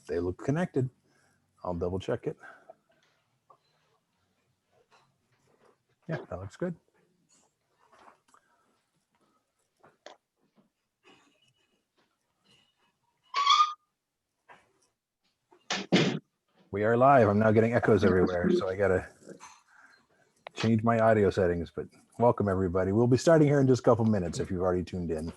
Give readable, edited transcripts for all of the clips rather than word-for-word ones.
they look connected. I'll double check it. Yeah, that looks good. We are live. I'm now getting echoes everywhere, so I gotta change my audio settings, but welcome everybody. We'll be starting here in just a couple minutes if you've already tuned in.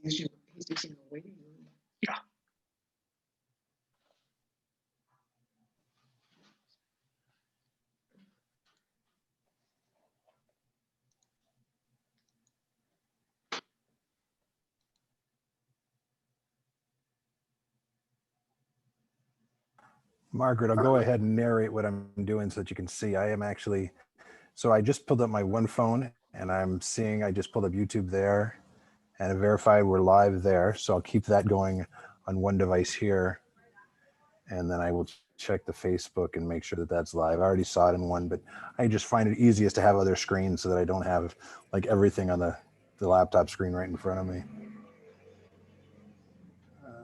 He's using a waiting room. Yeah. Margaret, I'll go ahead and narrate what I'm doing so that you can see. I am actually, so I just pulled up my one phone and I'm seeing, I just pulled up YouTube there and it verified we're live there. So I'll keep that going on one device here. And then I will check the Facebook and make sure that that's live. I already saw it in one, but I just find it easiest to have other screens so that I don't have like everything on the laptop screen right in front of me.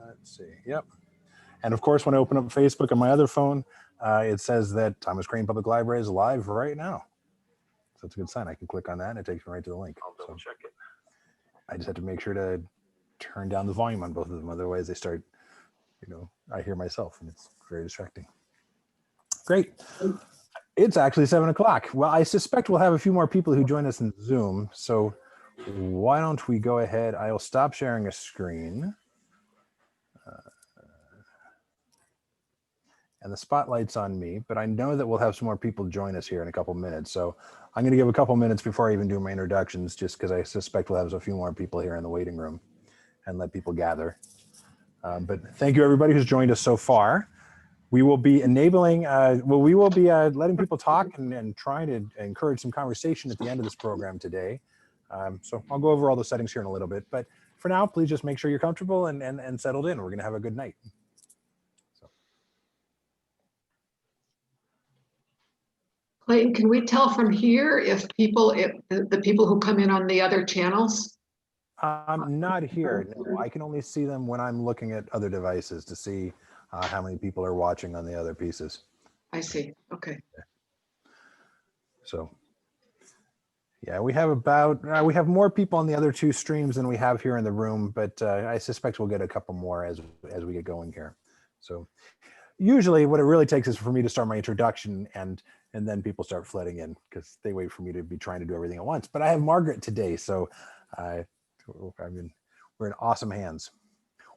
Let's see, yep. And of course, when I open up Facebook on my other phone, it says that Thomas Crane Public Library is live right now. So that's a good sign. I can click on that and it takes me right to the link. I'll double check it. I just have to make sure to turn down the volume on both of them. Otherwise they start, you know, I hear myself and it's very distracting. Great. It's actually 7 o'clock. Well, I suspect we'll have a few more people who join us in Zoom. So why don't we go ahead? I'll stop sharing a screen. And the spotlight's on me, but I know that we'll have some more people join us here in a couple minutes. So I'm going to give a couple minutes before I even do my introductions, just because I suspect we'll have a few more people here in the waiting room and let people gather. But thank you everybody who's joined us so far. We will be enabling, we will be letting people talk and trying to encourage some conversation at the end of this program today. So I'll go over all the settings here in a little bit, but for now, please just make sure you're comfortable and settled in. We're going to have a good night. Clayton, can we tell from here if the people who come in on the other channels? Not here. No, I can only see them when I'm looking at other devices to see how many people are watching on the other pieces. I see. Okay. So, yeah, we have we have more people on the other two streams than we have here in the room, but I suspect we'll get a couple more as we get going here. So, usually, what it really takes is for me to start my introduction and then people start flooding in because they wait for me to be trying to do everything at once. But I have Margaret today, so I mean, we're in awesome hands.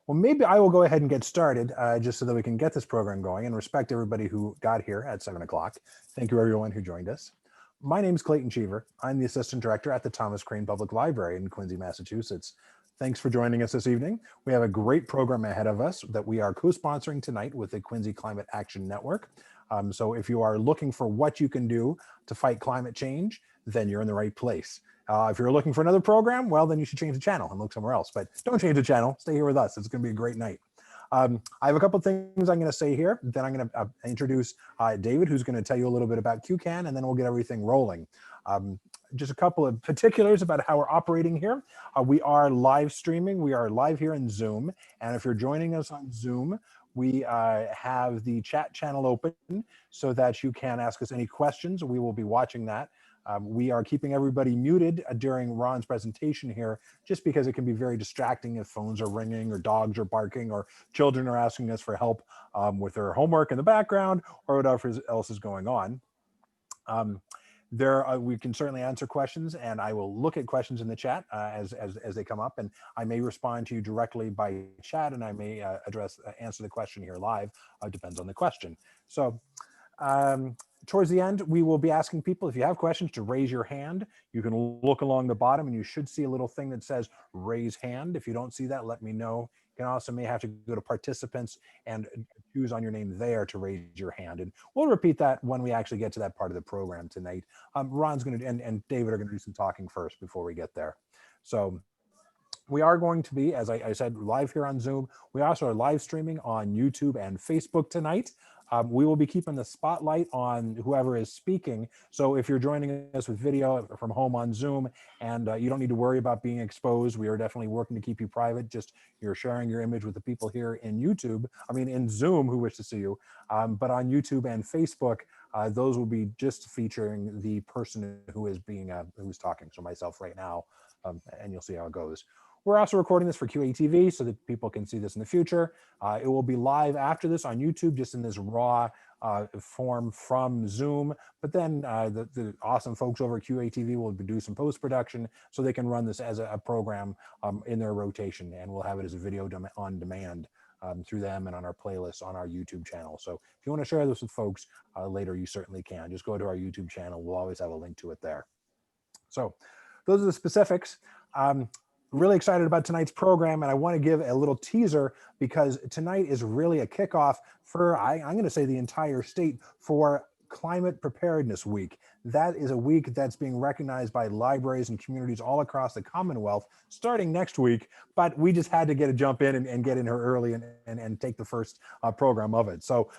Well, maybe I will go ahead and get started just so that we can get this program going and respect everybody who got here at 7 o'clock. Thank you everyone who joined us. My name is Clayton Cheever. I'm the Assistant Director at the Thomas Crane Public Library in Quincy, Massachusetts. Thanks for joining us this evening. We have a great program ahead of us that we are co-sponsoring tonight with the Quincy Climate Action Network. So if you are looking for what you can do to fight climate change, then you're in the right place. If you're looking for another program, well, then you should change the channel and look somewhere else. But don't change the channel. Stay here with us. It's going to be a great night. I have a couple things I'm going to say here. Then I'm going to introduce David, who's going to tell you a little bit about QCAN, and then we'll get everything rolling. Just a couple of particulars about how we're operating here. We are live streaming. We are live here in Zoom. And if you're joining us on Zoom, we have the chat channel open so that you can ask us any questions. We will be watching that. We are keeping everybody muted during Ron's presentation here, just because it can be very distracting if phones are ringing or dogs are barking or children are asking us for help with their homework in the background or whatever else is going on. we can certainly answer questions, and I will look at questions in the chat as they come up, and I may respond to you directly by chat, and I may answer the question here live. Depends on the question. So towards the end, we will be asking people, if you have questions, to raise your hand. You can look along the bottom and you should see a little thing that says raise hand. If you don't see that, let me know. You can also may have to go to participants and choose on your name there to raise your hand. And we'll repeat that when we actually get to that part of the program tonight. Ron's going to, and David are going to do some talking first before we get there. So we are going to be, as I said, live here on Zoom. We also are live streaming on YouTube and Facebook tonight. We will be keeping the spotlight on whoever is speaking. So if you're joining us with video from home on Zoom, and you don't need to worry about being exposed, we are definitely working to keep you private. Just you're sharing your image with the people here in YouTube, in Zoom, who wish to see you. But on YouTube and Facebook, those will be just featuring the person who is who's talking. So myself right now, and you'll see how it goes. We're also recording this for QATV so that people can see this in the future. It will be live after this on YouTube, just in this raw form from Zoom. But then the awesome folks over at QATV will do some post-production so they can run this as a program in their rotation, and we'll have it as a video on demand through them and on our playlists on our YouTube channel. So if you want to share this with folks later, you certainly can. Just go to our YouTube channel. We'll always have a link to it there. So those are the specifics. Really excited about tonight's program, and I want to give a little teaser because tonight is really a kickoff for, I'm going to say, the entire state for Climate Preparedness Week. That is a week that's being recognized by libraries and communities all across the Commonwealth starting next week, but we just had to get a jump in and get in here early and take the first program of it. So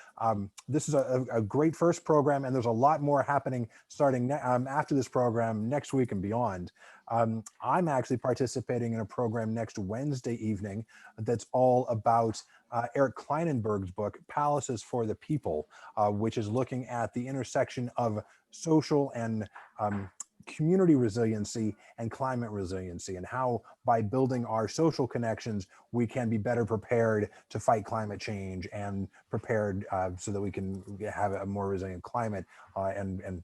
this is a great first program, and there's a lot more happening starting after this program next week and beyond. I'm actually participating in a program next Wednesday evening that's all about Eric Kleinenberg's book, Palaces for the People, which is looking at the intersection of social and community resiliency and climate resiliency, and how by building our social connections, we can be better prepared to fight climate change and prepared so that we can have a more resilient climate and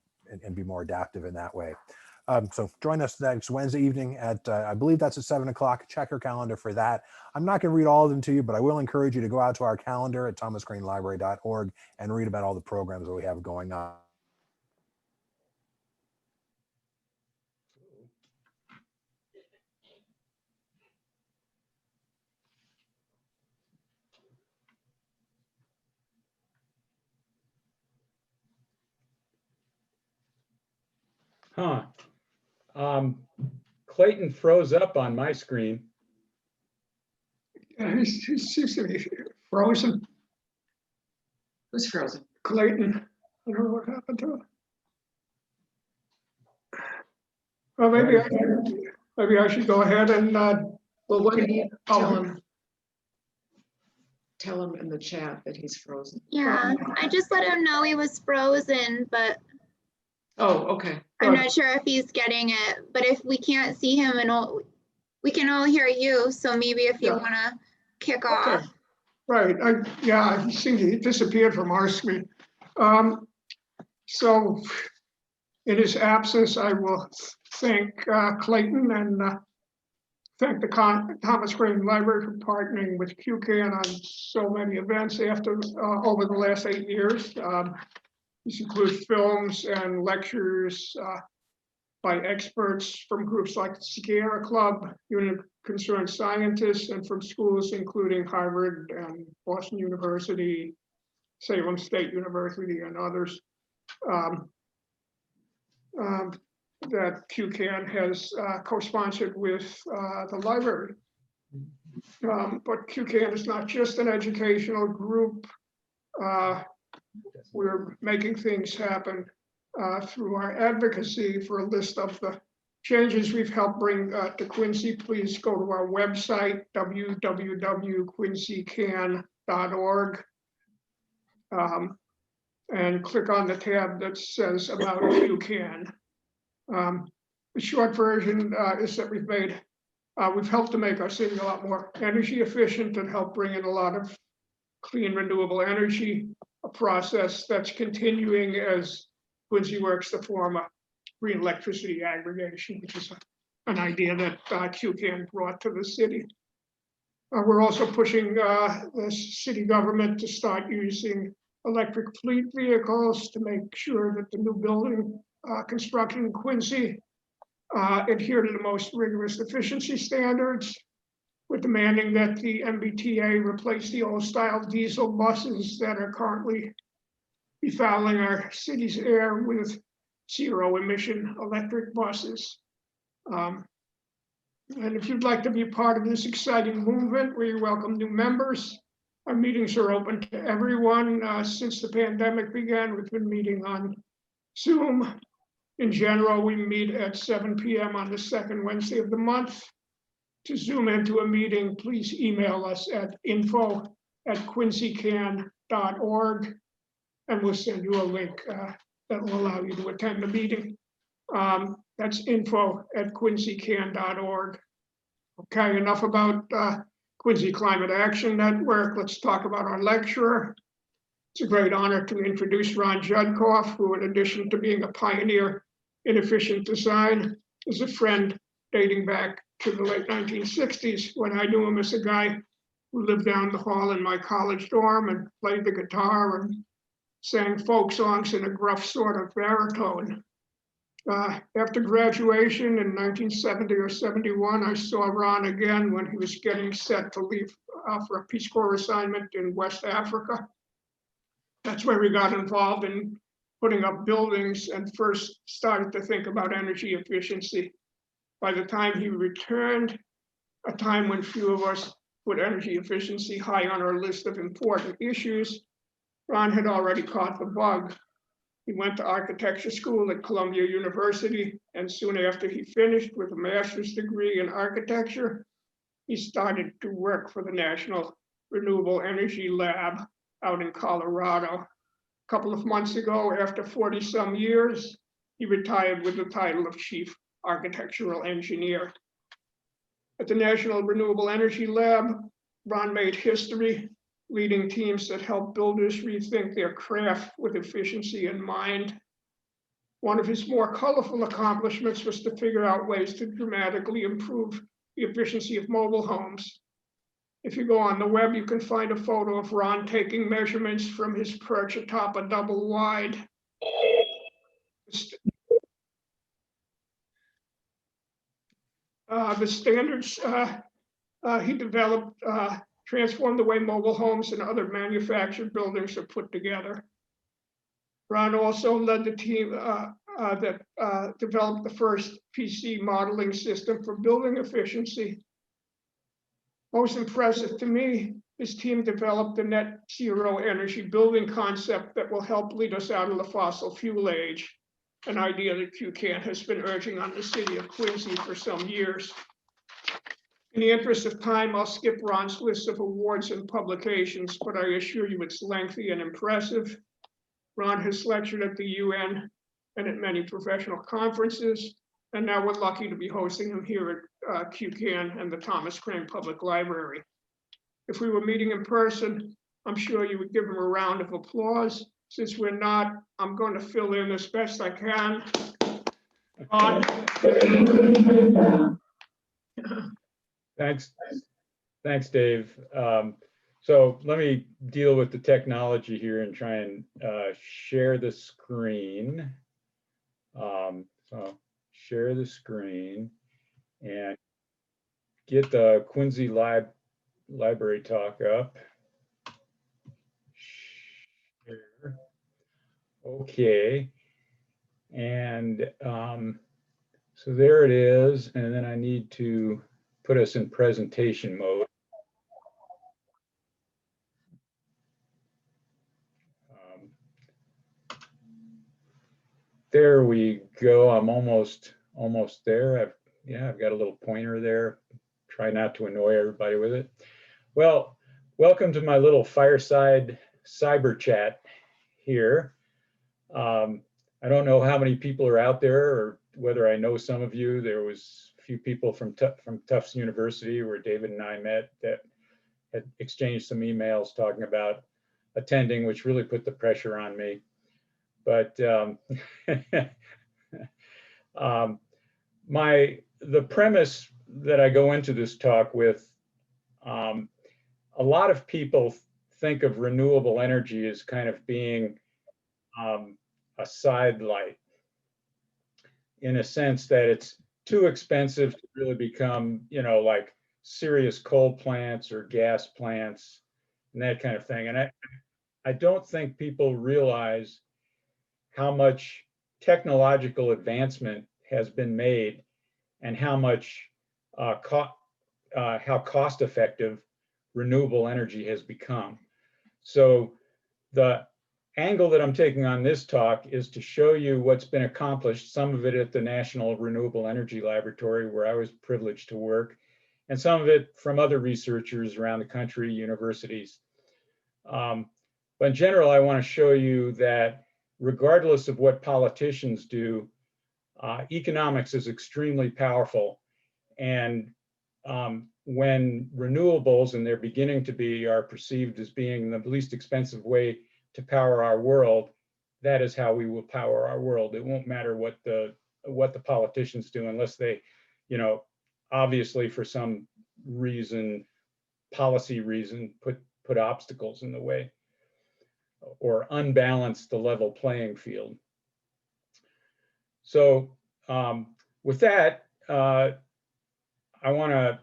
be more adaptive in that way. So join us next Wednesday evening at, I believe that's at 7 o'clock. Check your calendar for that. I'm not going to read all of them to you, but I will encourage you to go out to our calendar at thomasgreenlibrary.org and read about all the programs that we have going on. Huh. Clayton froze up on my screen. He seems to be frozen. Who's frozen? Clayton. I don't know what happened to him. Well, maybe I should go ahead and. Well, what do you Oh. tell him in the chat that he's frozen? Yeah, I just let him know he was frozen, but Oh, okay. I'm not sure if he's getting it. But if we can't see him and we can all hear you, so maybe if you Yeah. want to kick Okay. off. Right. He seemed to disappeared from our screen. So in his absence, I will thank Clayton and thank the Thomas Green Library for partnering with QCAN on so many events over the last 8 years. These include films and lectures by experts from groups like the Sierra Club, Unit of Concerned Scientists, and from schools including Harvard and Boston University, Salem State University, and others. That QCAN has co-sponsored with the library. But QCAN is not just an educational group. We're making things happen through our advocacy. For a list of the changes we've helped bring to Quincy, please go to our website, www.quincycan.org, and click on the tab that says About QCAN. The short version is that we've helped to make our city a lot more energy efficient and help bring in a lot of clean renewable energy, a process that's continuing as Quincy works to form a green electricity aggregation, which is an idea that QCAN brought to the city. We're also pushing the city government to start using electric fleet vehicles to make sure that the new building construction in Quincy adhere to the most rigorous efficiency standards. We're demanding that the MBTA replace the old style diesel buses that are currently befouling our city's air with zero emission electric buses. And if you'd like to be part of this exciting movement, we welcome new members. Our meetings are open to everyone. Since the pandemic began, we've been meeting on Zoom. In general, we meet at 7 p.m. on the second Wednesday of the month. To Zoom into a meeting, please email us at info@quincycan.org, and we'll send you a link that will allow you to attend the meeting. That's info@quincycan.org. Okay, enough about Quincy Climate Action Network. Let's talk about our lecturer. It's a great honor to introduce Ron Judkoff, who, in addition to being a pioneer in efficient design, is a friend dating back to the late 1960s, when I knew him as a guy who lived down the hall in my college dorm and played the guitar and sang folk songs in a gruff sort of baritone. After graduation in 1970 or 71, I saw Ron again when he was getting set to leave for a Peace Corps assignment in West Africa. That's where we got involved in putting up buildings and first started to think about energy efficiency. By the time he returned, a time when few of us put energy efficiency high on our list of important issues, Ron had already caught the bug. He went to architecture school at Columbia University, and soon after he finished with a master's degree in architecture, he started to work for the National Renewable Energy Lab out in Colorado. A couple of months ago, after 40-some years, he retired with the title of Chief Architectural Engineer. At the National Renewable Energy Lab, Ron made history, leading teams that help builders rethink their craft with efficiency in mind. One of his more colorful accomplishments was to figure out ways to dramatically improve the efficiency of mobile homes. If you go on the web, you can find a photo of Ron taking measurements from his perch atop a double wide. The standards he developed transformed the way mobile homes and other manufactured buildings are put together. Ron also led the team that developed the first PC modeling system for building efficiency. Most impressive to me, his team developed the net zero energy building concept that will help lead us out of the fossil fuel age, an idea that QCAN has been urging on the city of Quincy for some years. In the interest of time, I'll skip Ron's list of awards and publications, but I assure you it's lengthy and impressive. Ron has lectured at the UN and at many professional conferences, and now we're lucky to be hosting him here at QCAN and the Thomas Crane Public Library. If we were meeting in person, I'm sure you would give him a round of applause. Since we're not, I'm going to fill in as best I can. Thanks, Dave. So let me deal with the technology here and try and share the screen. So share the screen and get the Quincy Library talk up. Share. Okay. And so there it is. And then I need to put us in presentation mode. There we go. I'm almost there. I've got a little pointer there. Try not to annoy everybody with it. Well, welcome to my little fireside cyber chat here. I don't know how many people are out there or whether I know some of you. There was a few people from Tufts University where David and I met that had exchanged some emails talking about attending, which really put the pressure on me. But The premise that I go into this talk with, a lot of people think of renewable energy as kind of being a sidelight, in a sense that it's too expensive to really become, like serious coal plants or gas plants and that kind of thing. And I don't think people realize how much technological advancement has been made and how much how cost effective renewable energy has become. So the angle that I'm taking on this talk is to show you what's been accomplished, some of it at the National Renewable Energy Laboratory, where I was privileged to work, and some of it from other researchers around the country, universities. But in general, I want to show you that regardless of what politicians do, economics is extremely powerful. And when renewables, and they're beginning to be, are perceived as being the least expensive way to power our world, that is how we will power our world. It won't matter what the politicians do, unless they, obviously for some reason, policy reason, put obstacles in the way or unbalance the level playing field. So with that, I want to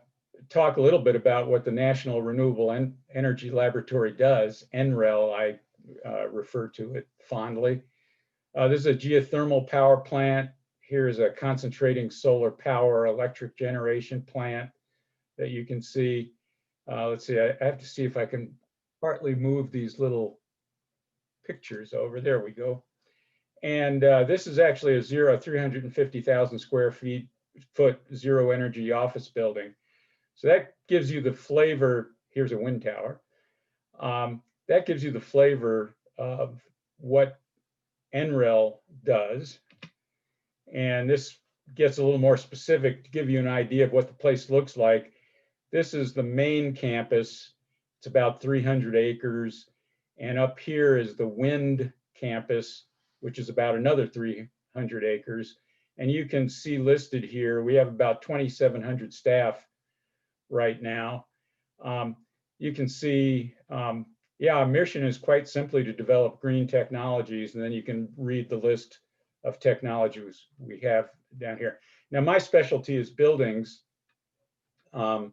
talk a little bit about what the National Renewable Energy Laboratory does. NREL, I refer to it fondly. This is a geothermal power plant. Here is a concentrating solar power electric generation plant that you can see. Let's see, I have to see if I can partly move these little pictures over. There we go. And this is actually a 350,000 square foot zero energy office building. So that gives you the flavor. Here's a wind tower. That gives you the flavor of what NREL does. And this gets a little more specific to give you an idea of what the place looks like. This is the main campus. It's about 300 acres. And up here is the wind campus, which is about another 300 acres. And you can see listed here, we have about 2,700 staff right now. You can see, our mission is quite simply to develop green technologies, and then you can read the list of technologies we have down here. Now, my specialty is buildings. And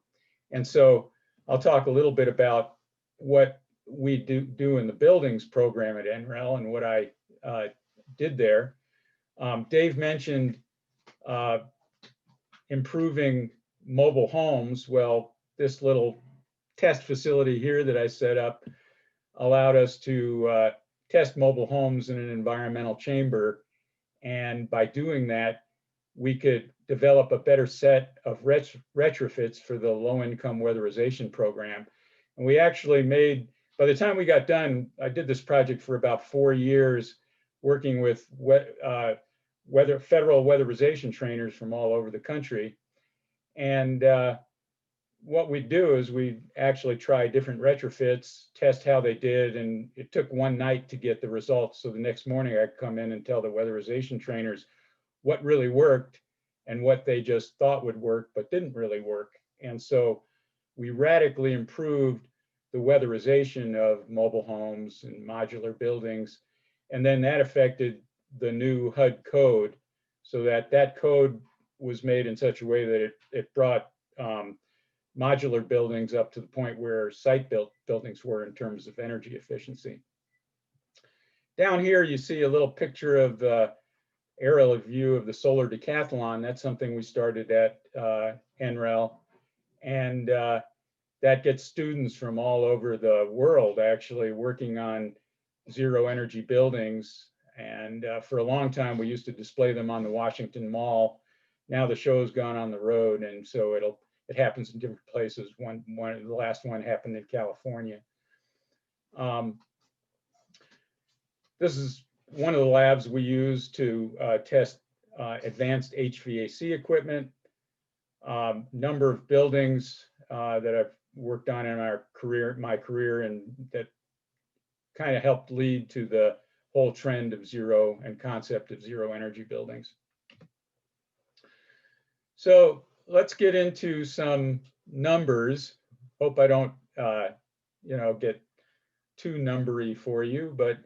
so I'll talk a little bit about what we do in the buildings program at NREL and what I did there. Dave mentioned improving mobile homes. Well, this little test facility here that I set up allowed us to test mobile homes in an environmental chamber. And by doing that, we could develop a better set of retrofits for the low-income weatherization program. And we actually made, by the time we got done, I did this project for about 4 years, working with federal weatherization trainers from all over the country. And what we do is we actually try different retrofits, test how they did, and it took one night to get the results. So the next morning I could come in and tell the weatherization trainers what really worked and what they just thought would work but didn't really work. And so we radically improved the weatherization of mobile homes and modular buildings. And then that affected the new HUD code, so that code was made in such a way that it brought modular buildings up to the point where site-built buildings were in terms of energy efficiency. Down here, you see a little picture of the aerial view of the solar decathlon. That's something we started at NREL. And that gets students from all over the world actually working on zero energy buildings. And for a long time, we used to display them on the Washington Mall. Now the show's gone on the road, and so it happens in different places. The last one happened in California. This is one of the labs we use to test advanced HVAC equipment. Number of buildings that I've worked on in my career, and that kind of helped lead to the whole trend of zero and concept of zero energy buildings. So let's get into some numbers. Hope I don't, get too numbery for you, but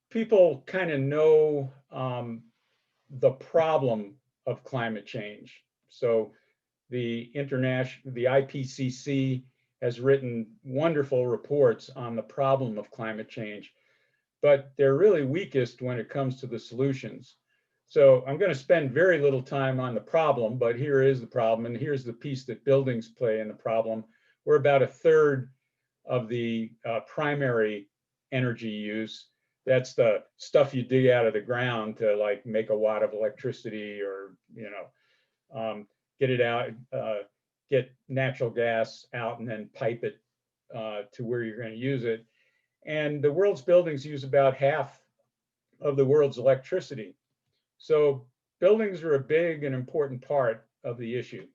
people kind of know the problem of climate change. So the IPCC has written wonderful reports on the problem of climate change, but they're really weakest when it comes to the solutions. So I'm going to spend very little time on the problem, but here is the problem, and here's the piece that buildings play in the problem. We're about a third of the primary energy use. That's the stuff you dig out of the ground to like make a watt of electricity, or get it out, get natural gas out and then pipe it to where you're going to use it. And the world's buildings use about half of the world's electricity. So buildings are a big and important part of the issue.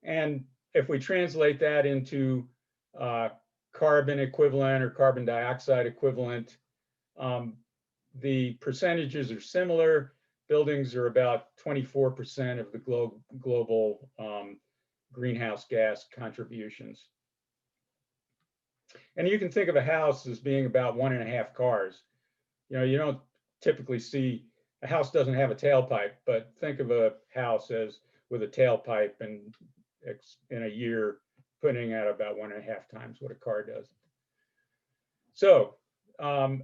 And if we translate that into carbon equivalent or carbon dioxide equivalent, the percentages are similar. Buildings are about 24% of the global greenhouse gas contributions. And you can think of a house as being about 1.5 cars. You don't typically see, a house doesn't have a tailpipe, but think of a house as with a tailpipe, and in a year putting out about 1.5 times what a car does. So I'm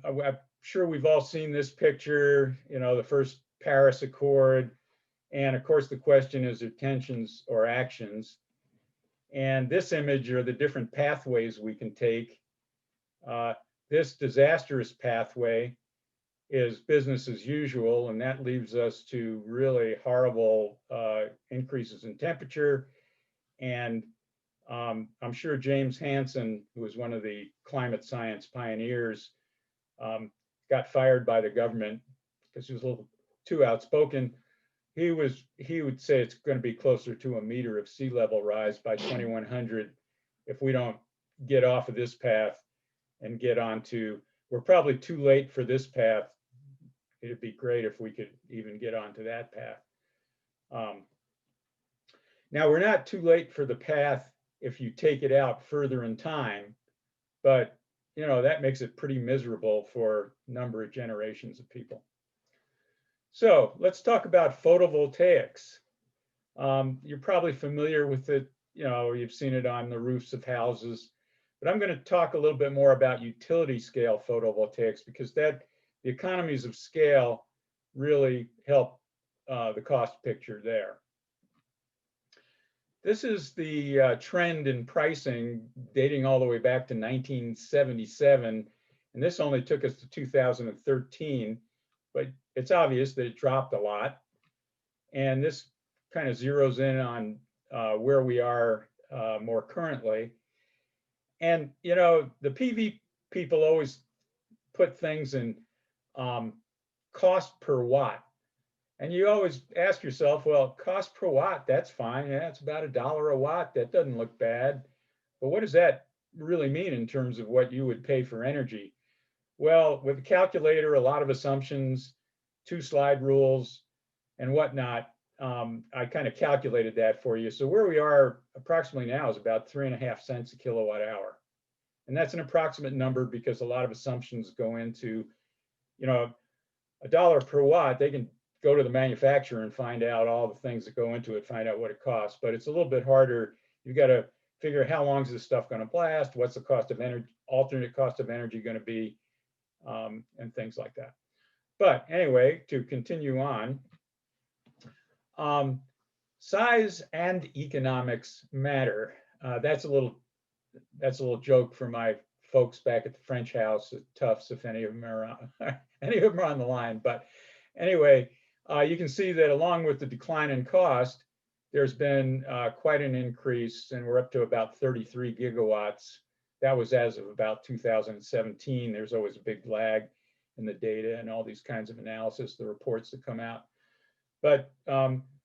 sure we've all seen this picture, the first Paris Accord. And of course, the question is intentions or actions. And this image are the different pathways we can take. This disastrous pathway is business as usual, and that leaves us to really horrible increases in temperature. And I'm sure James Hansen, who was one of the climate science pioneers, got fired by the government because he was a little too outspoken. He would say it's going to be closer to 1 meter of sea level rise by 2100 if we don't get off of this path and get onto, we're probably too late for this path. It'd be great if we could even get onto that path. Now, we're not too late for the path if you take it out further in time, but that makes it pretty miserable for a number of generations of people. So let's talk about photovoltaics. You're probably familiar with it, you've seen it on the roofs of houses, but I'm going to talk a little bit more about utility scale photovoltaics, because the economies of scale really help the cost picture there. This is the trend in pricing dating all the way back to 1977, and this only took us to 2013, but it's obvious that it dropped a lot. And this kind of zeroes in on where we are more currently. And the PV people always put things in cost per watt. And you always ask yourself, well, cost per watt, that's fine. Yeah, it's about $1 a watt. That doesn't look bad. But what does that really mean in terms of what you would pay for energy? Well, with a calculator, a lot of assumptions, 2 slide rules and whatnot, I kind of calculated that for you. So where we are approximately now is about 3.5 cents a kilowatt hour. And that's an approximate number because a lot of assumptions go into, $1 per watt. They can go to the manufacturer and find out all the things that go into it, find out what it costs. But it's a little bit harder. You've got to figure how long is this stuff going to last? What's the cost of energy, alternate cost of energy going to be, and things like that. But anyway, to continue on, size and economics matter. That's a little joke for my folks back at the French house at Tufts, if any of them are on the line. But anyway, you can see that along with the decline in cost, there's been quite an increase, and we're up to about 33 gigawatts. That was as of about 2017. There's always a big lag in the data and all these kinds of analysis, the reports that come out. But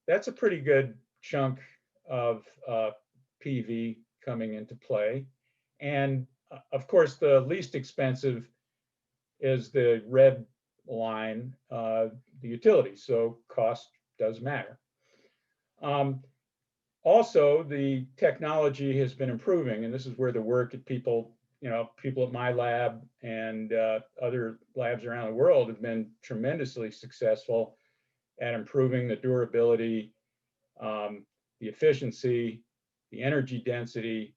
that's a pretty good chunk of PV coming into play. And of course, the least expensive is the red line, the the utility. So cost does matter. Also, the technology has been improving, and this is where the work at people at my lab and other labs around the world have been tremendously successful at improving the durability, the efficiency, the energy density,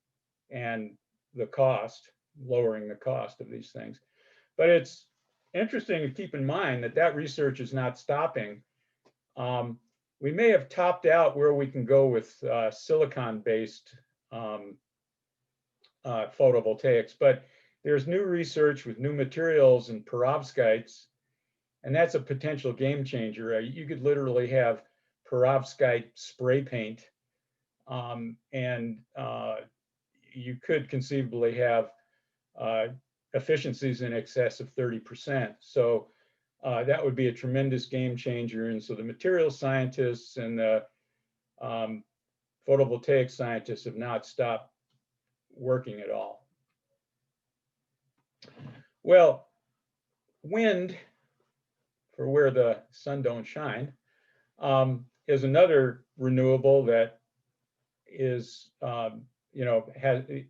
and the cost, lowering the cost of these things. But it's interesting to keep in mind that that research is not stopping. We may have topped out where we can go with silicon-based photovoltaics, but there's new research with new materials and perovskites, and that's a potential game changer. You could literally have perovskite spray paint, and you could conceivably have efficiencies in excess of 30%. So that would be a tremendous game changer. And so the material scientists and the photovoltaic scientists have not stopped working at all. Well, wind, for where the sun don't shine, is another renewable that is,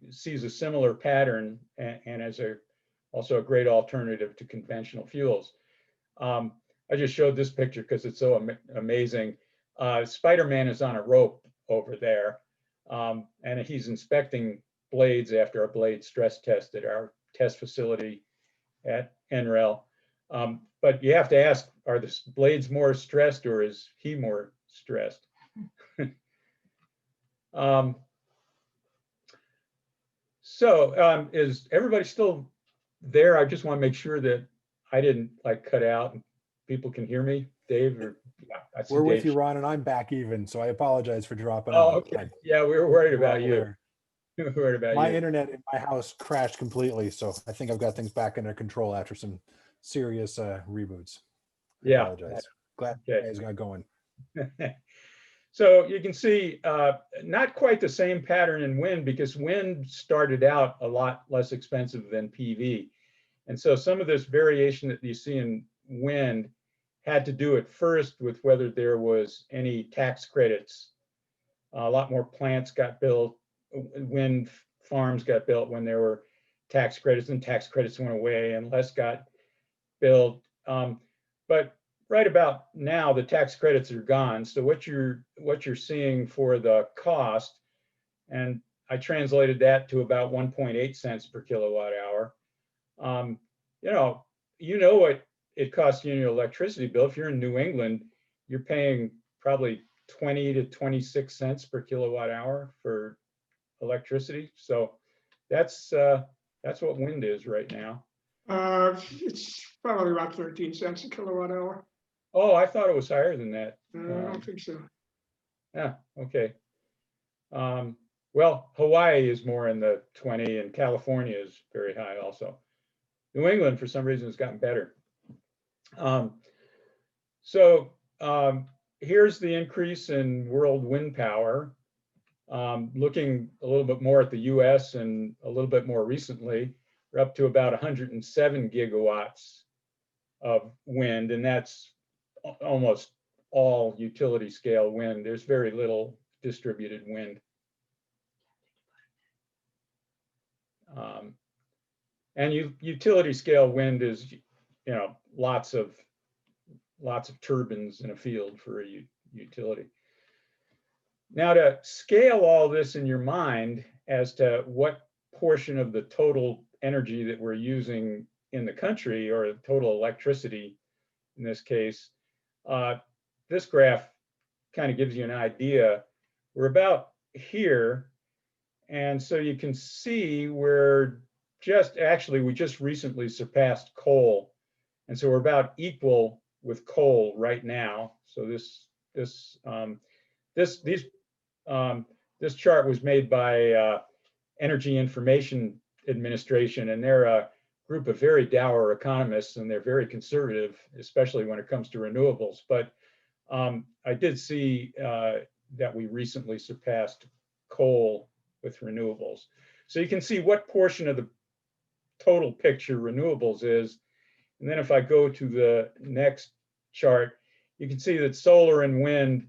sees a similar pattern and is also a great alternative to conventional fuels. I just showed this picture because it's so amazing. Spider-Man is on a rope over there, and he's inspecting blades after a blade stress test at our test facility at NREL. But you have to ask, are the blades more stressed or is he more stressed? Is everybody still there? I just want to make sure that I didn't cut out and people can hear me. Dave, or yeah, I see We're with Dave. you, Ron, and I'm back even, so I apologize for dropping Oh, out. okay. Yeah, we were worried about you. Aware. We were worried about My you. internet in my house crashed completely, so I think I've got things back under control after some serious reboots. I Yeah. apologize. Glad Okay. you guys got going. So you can see not quite the same pattern in wind, because wind started out a lot less expensive than PV. And so some of this variation that you see in wind had to do at first with whether there was any tax credits. A lot more plants got built, wind farms got built when there were tax credits, and tax credits went away and less got built. But right about now, the tax credits are gone. So what you're seeing for the cost, and I translated that to about 1.8 cents per kilowatt hour. You know what it costs you in your electricity bill. If you're in New England, you're paying probably 20 to 26 cents per kilowatt hour for electricity. So that's what wind is right now. It's probably about 13 cents a kilowatt hour. Oh, I thought it was higher than that. I don't think so. Yeah, okay. Well, Hawaii is more in the 20, and California is very high also. New England, for some reason, has gotten better. Here's the increase in world wind power. Looking a little bit more at the US and a little bit more recently, we're up to about 107 gigawatts of wind, and that's almost all utility scale wind. There's very little distributed wind. And utility scale wind is, lots of turbines in a field for a utility. Now, to scale all this in your mind as to what portion of the total energy that we're using in the country, or total electricity in this case, this graph kind of gives you an idea. We're about here. And so you can see we just recently surpassed coal. And so we're about equal with coal right now. So this chart was made by Energy Information Administration, and they're a group of very dour economists, and they're very conservative, especially when it comes to renewables. But I did see that we recently surpassed coal with renewables. So you can see what portion of the total picture renewables is. And then if I go to the next chart, you can see that solar and wind,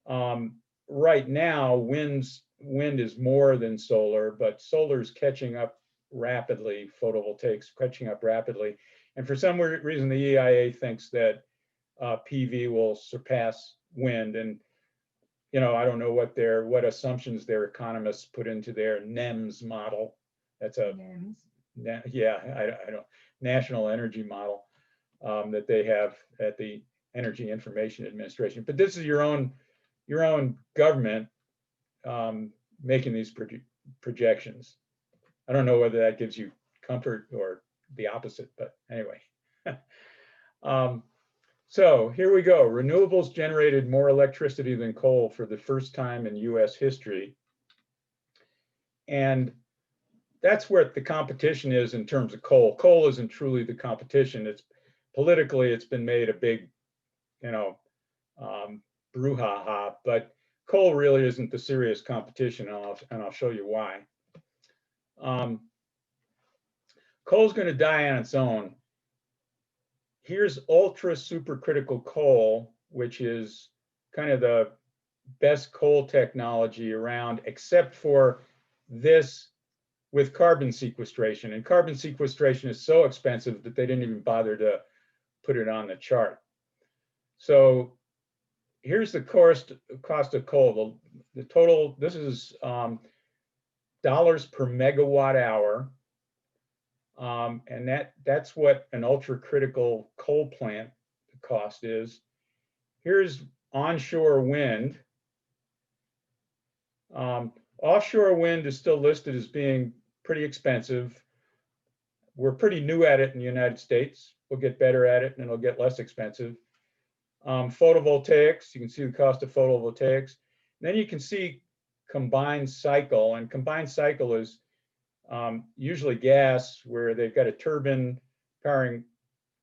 right now, wind is more than solar, but solar is catching up rapidly, photovoltaics catching up rapidly. And for some reason, the EIA thinks that PV will surpass wind. And, you know, I don't know what assumptions their economists put into their NEMS model. That's a, yeah, I don't, National Energy Model that they have at the Energy Information Administration. But this is your own government making these projections. I don't know whether that gives you comfort or the opposite, but anyway. So here we go. Renewables generated more electricity than coal for the first time in US history. And that's where the competition is in terms of coal. Coal isn't truly the competition. It's politically, it's been made a big, you know, brouhaha, but coal really isn't the serious competition, and I'll show you why. Coal's going to die on its own. Here's ultra supercritical coal, which is kind of the best coal technology around, except for this with carbon sequestration. And carbon sequestration is so expensive that they didn't even bother to put it on the chart. So here's the cost of coal. The total, this is dollars per megawatt hour. And that's what an ultra critical coal plant cost is. Here's onshore wind. Offshore wind is still listed as being pretty expensive. We're pretty new at it in the United States. We'll get better at it and it'll get less expensive. Photovoltaics, you can see the cost of photovoltaics. And then you can see combined cycle, and combined cycle is usually gas, where they've got a turbine powering,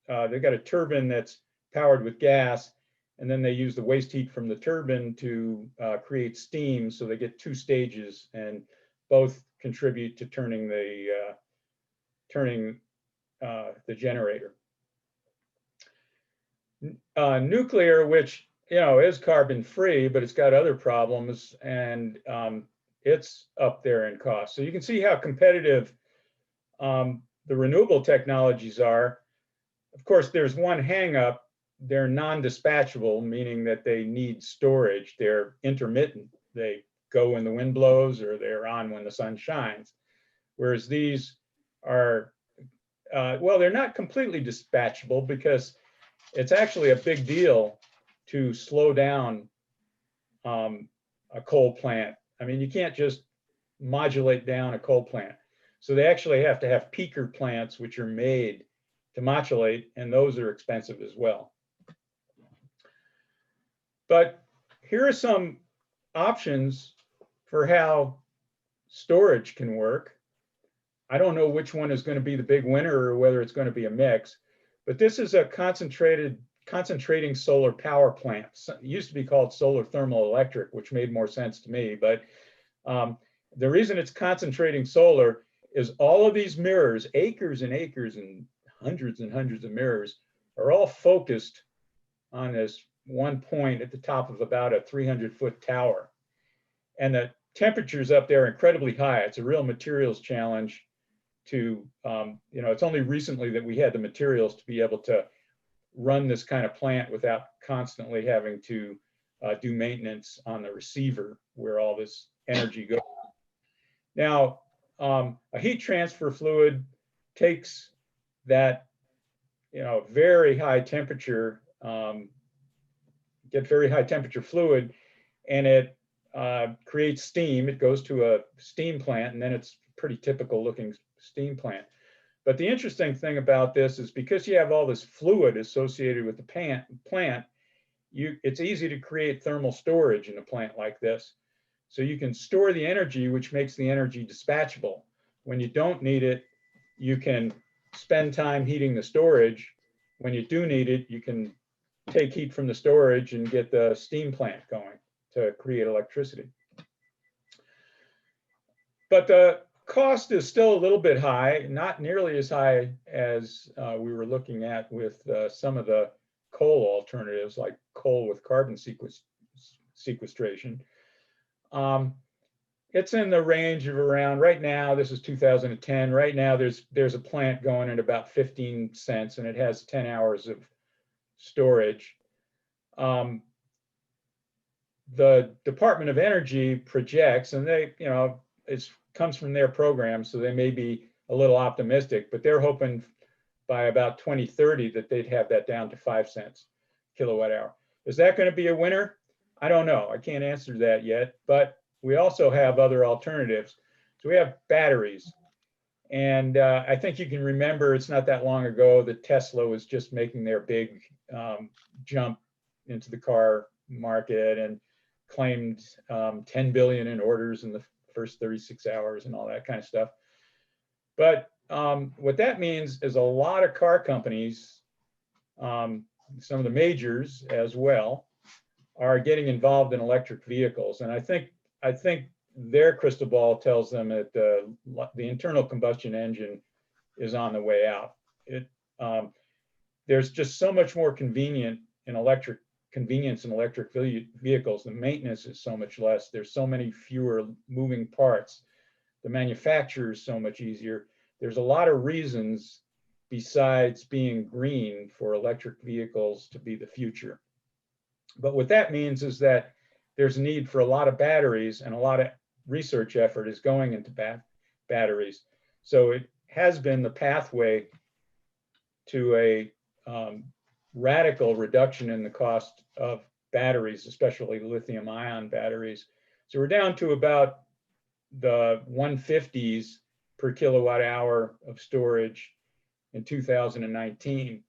they've got a turbine that's powered with gas, and then they use the waste heat from the turbine to create steam. So they get two stages, and both contribute to turning the generator. Nuclear, which, you know, is carbon free, but it's got other problems, and it's up there in cost. So you can see how competitive the renewable technologies are. Of course, there's one hang up. They're non-dispatchable, meaning that they need storage. They're intermittent. They go when the wind blows, or they're on when the sun shines. Whereas these are, well, they're not completely dispatchable, because it's actually a big deal to slow down a coal plant. I mean, you can't just modulate down a coal plant. So they actually have to have peaker plants, which are made to modulate, and those are expensive as well. But here are some options for how storage can work. I don't know which one is going to be the big winner or whether it's going to be a mix, but this is a concentrating solar power plant. It used to be called solar thermal electric, which made more sense to me. But the reason it's concentrating solar is all of these mirrors, acres and acres and hundreds of mirrors, are all focused on this one point at the top of about a 300-foot tower. And the temperatures up there are incredibly high. It's a real materials challenge to, you know, it's only recently that we had the materials to be able to run this kind of plant without constantly having to do maintenance on the receiver where all this energy goes. Now, a heat transfer fluid takes that, you know, very high temperature, get very high temperature fluid, and it creates steam. It goes to a steam plant, and then it's pretty typical looking steam plant. But the interesting thing about this is, because you have all this fluid associated with the plant, it's easy to create thermal storage in a plant like this. So you can store the energy, which makes the energy dispatchable. When you don't need it, you can spend time heating the storage. When you do need it, you can take heat from the storage and get the steam plant going to create electricity. But the cost is still a little bit high, not nearly as high as we were looking at with some of the coal alternatives like coal with carbon sequestration. It's in the range of around, right now, this is 2010, right now there's a plant going at about 15 cents and it has 10 hours of storage. The Department of Energy projects, and they, you know, it comes from their program, so they may be a little optimistic, but they're hoping by about 2030 that they'd have that down to 5 cents kilowatt hour. Is that going to be a winner? I don't know. I can't answer that yet, but we also have other alternatives. So we have batteries. And I think you can remember it's not that long ago that Tesla was just making their big jump into the car market and claimed 10 billion in orders in the first 36 hours and all that kind of stuff. But what that means is a lot of car companies, some of the majors as well, are getting involved in electric vehicles. And I think their crystal ball tells them that the internal combustion engine is on the way out. There's just so much more convenience in electric vehicles. The maintenance is so much less. There's so many fewer moving parts. The manufacture is so much easier. There's a lot of reasons besides being green for electric vehicles to be the future. But what that means is that there's a need for a lot of batteries, and a lot of research effort is going into batteries. So it has been the pathway to a radical reduction in the cost of batteries, especially lithium-ion batteries. So we're down to about the 150s per kilowatt hour of storage in 2019.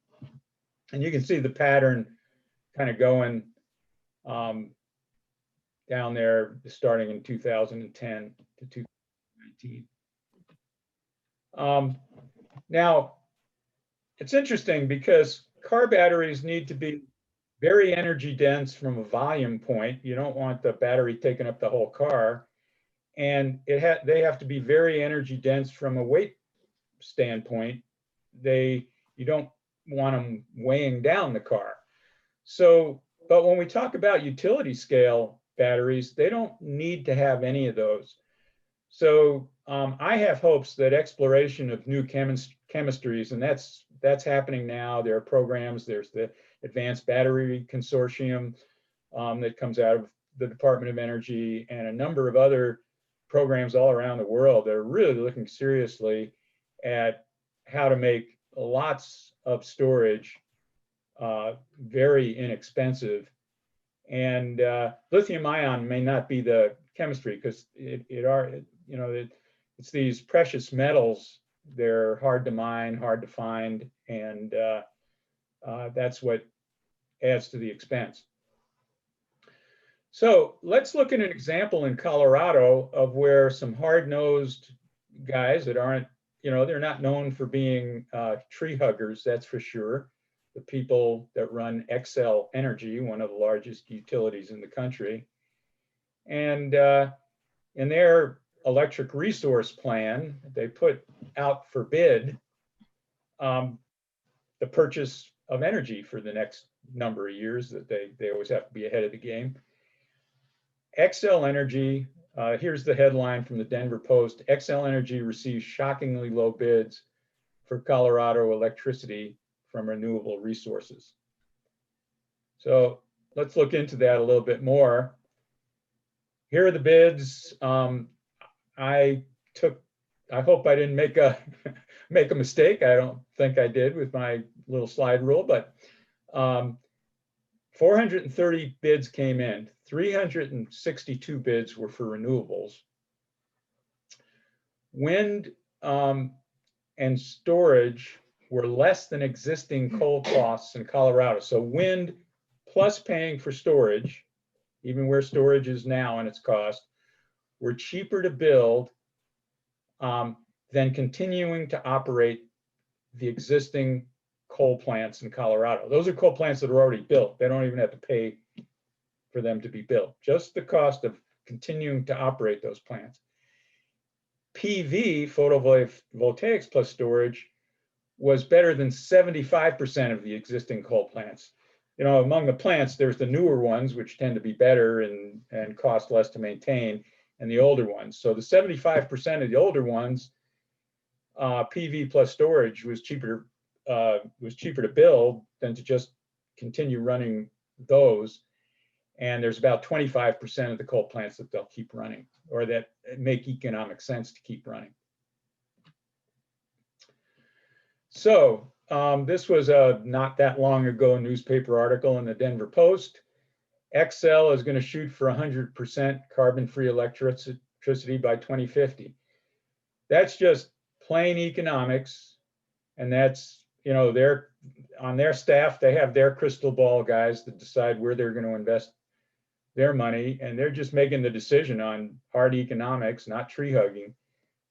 And you can see the pattern kind of going down there starting in 2010 to 2019. Now, it's interesting because car batteries need to be very energy dense from a volume point. You don't want the battery taking up the whole car. And they have to be very energy dense from a weight standpoint. You don't want them weighing down the car. So, but when we talk about utility scale batteries, they don't need to have any of those. So I have hopes that exploration of new chemistries, and that's happening now. There are programs, there's the Advanced Battery Consortium that comes out of the Department of Energy, and a number of other programs all around the world that are really looking seriously at how to make lots of storage very inexpensive. And lithium ion may not be the chemistry, because it's these precious metals. They're hard to mine, hard to find, and that's what adds to the expense. So let's look at an example in Colorado of where some hard-nosed guys that aren't, they're not known for being tree huggers, that's for sure. The people that run XL Energy, one of the largest utilities in the country. And in their electric resource plan, they put out for bid the purchase of energy for the next number of years, that they always have to be ahead of the game. XL Energy, here's the headline from the Denver Post: XL Energy receives shockingly low bids for Colorado electricity from renewable resources. So let's look into that a little bit more. Here are the bids. I hope I didn't make a mistake. I don't think I did with my little slide rule, but 430 bids came in. 362 bids were for renewables. Wind and storage were less than existing coal costs in Colorado. So wind plus paying for storage, even where storage is now and its cost, were cheaper to build than continuing to operate the existing coal plants in Colorado. Those are coal plants that are already built. They don't even have to pay for them to be built. Just the cost of continuing to operate those plants. PV, photovoltaics plus storage, was better than 75% of the existing coal plants. among the plants, there's the newer ones, which tend to be better and cost less to maintain, and the older ones. So the 75% of the older ones, PV plus storage was cheaper to build than to just continue running those. And there's about 25% of the coal plants that they'll keep running, or that make economic sense to keep running. So this was a not that long ago newspaper article in the Denver Post. Xcel is going to shoot for 100% carbon-free electricity by 2050. That's just plain economics, and that's, they're on their staff. They have their crystal ball guys that decide where they're going to invest their money, and they're just making the decision on hard economics, not tree hugging,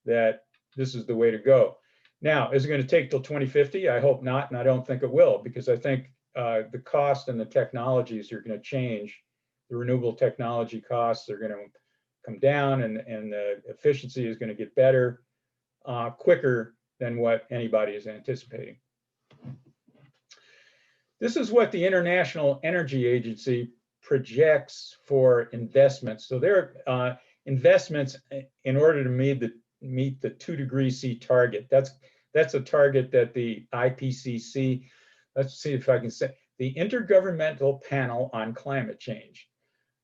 that this is the way to go. Now, is it going to take till 2050? I hope not, and I don't think it will, because I think the cost and the technologies are going to change. The renewable technology costs are going to come down, and the efficiency is going to get better quicker than what anybody is anticipating. This is what the International Energy Agency projects for investments. So their investments in order to meet the 2 degrees C target. That's a target that the IPCC, let's see if I can say, the Intergovernmental Panel on Climate Change.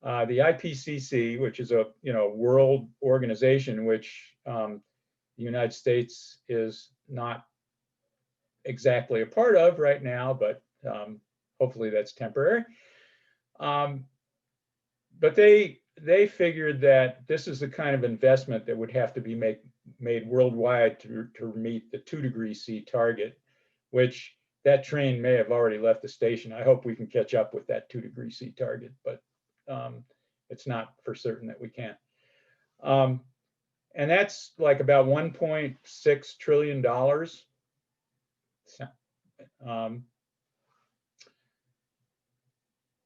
The IPCC, which is a world organization which the United States is not exactly a part of right now, but hopefully that's temporary. But they figured that this is the kind of investment that would have to be made worldwide to meet the 2 degrees C target, which that train may have already left the station. I hope we can catch up with that 2 degrees C target, but it's not for certain that we can. And that's like about $1.6 trillion.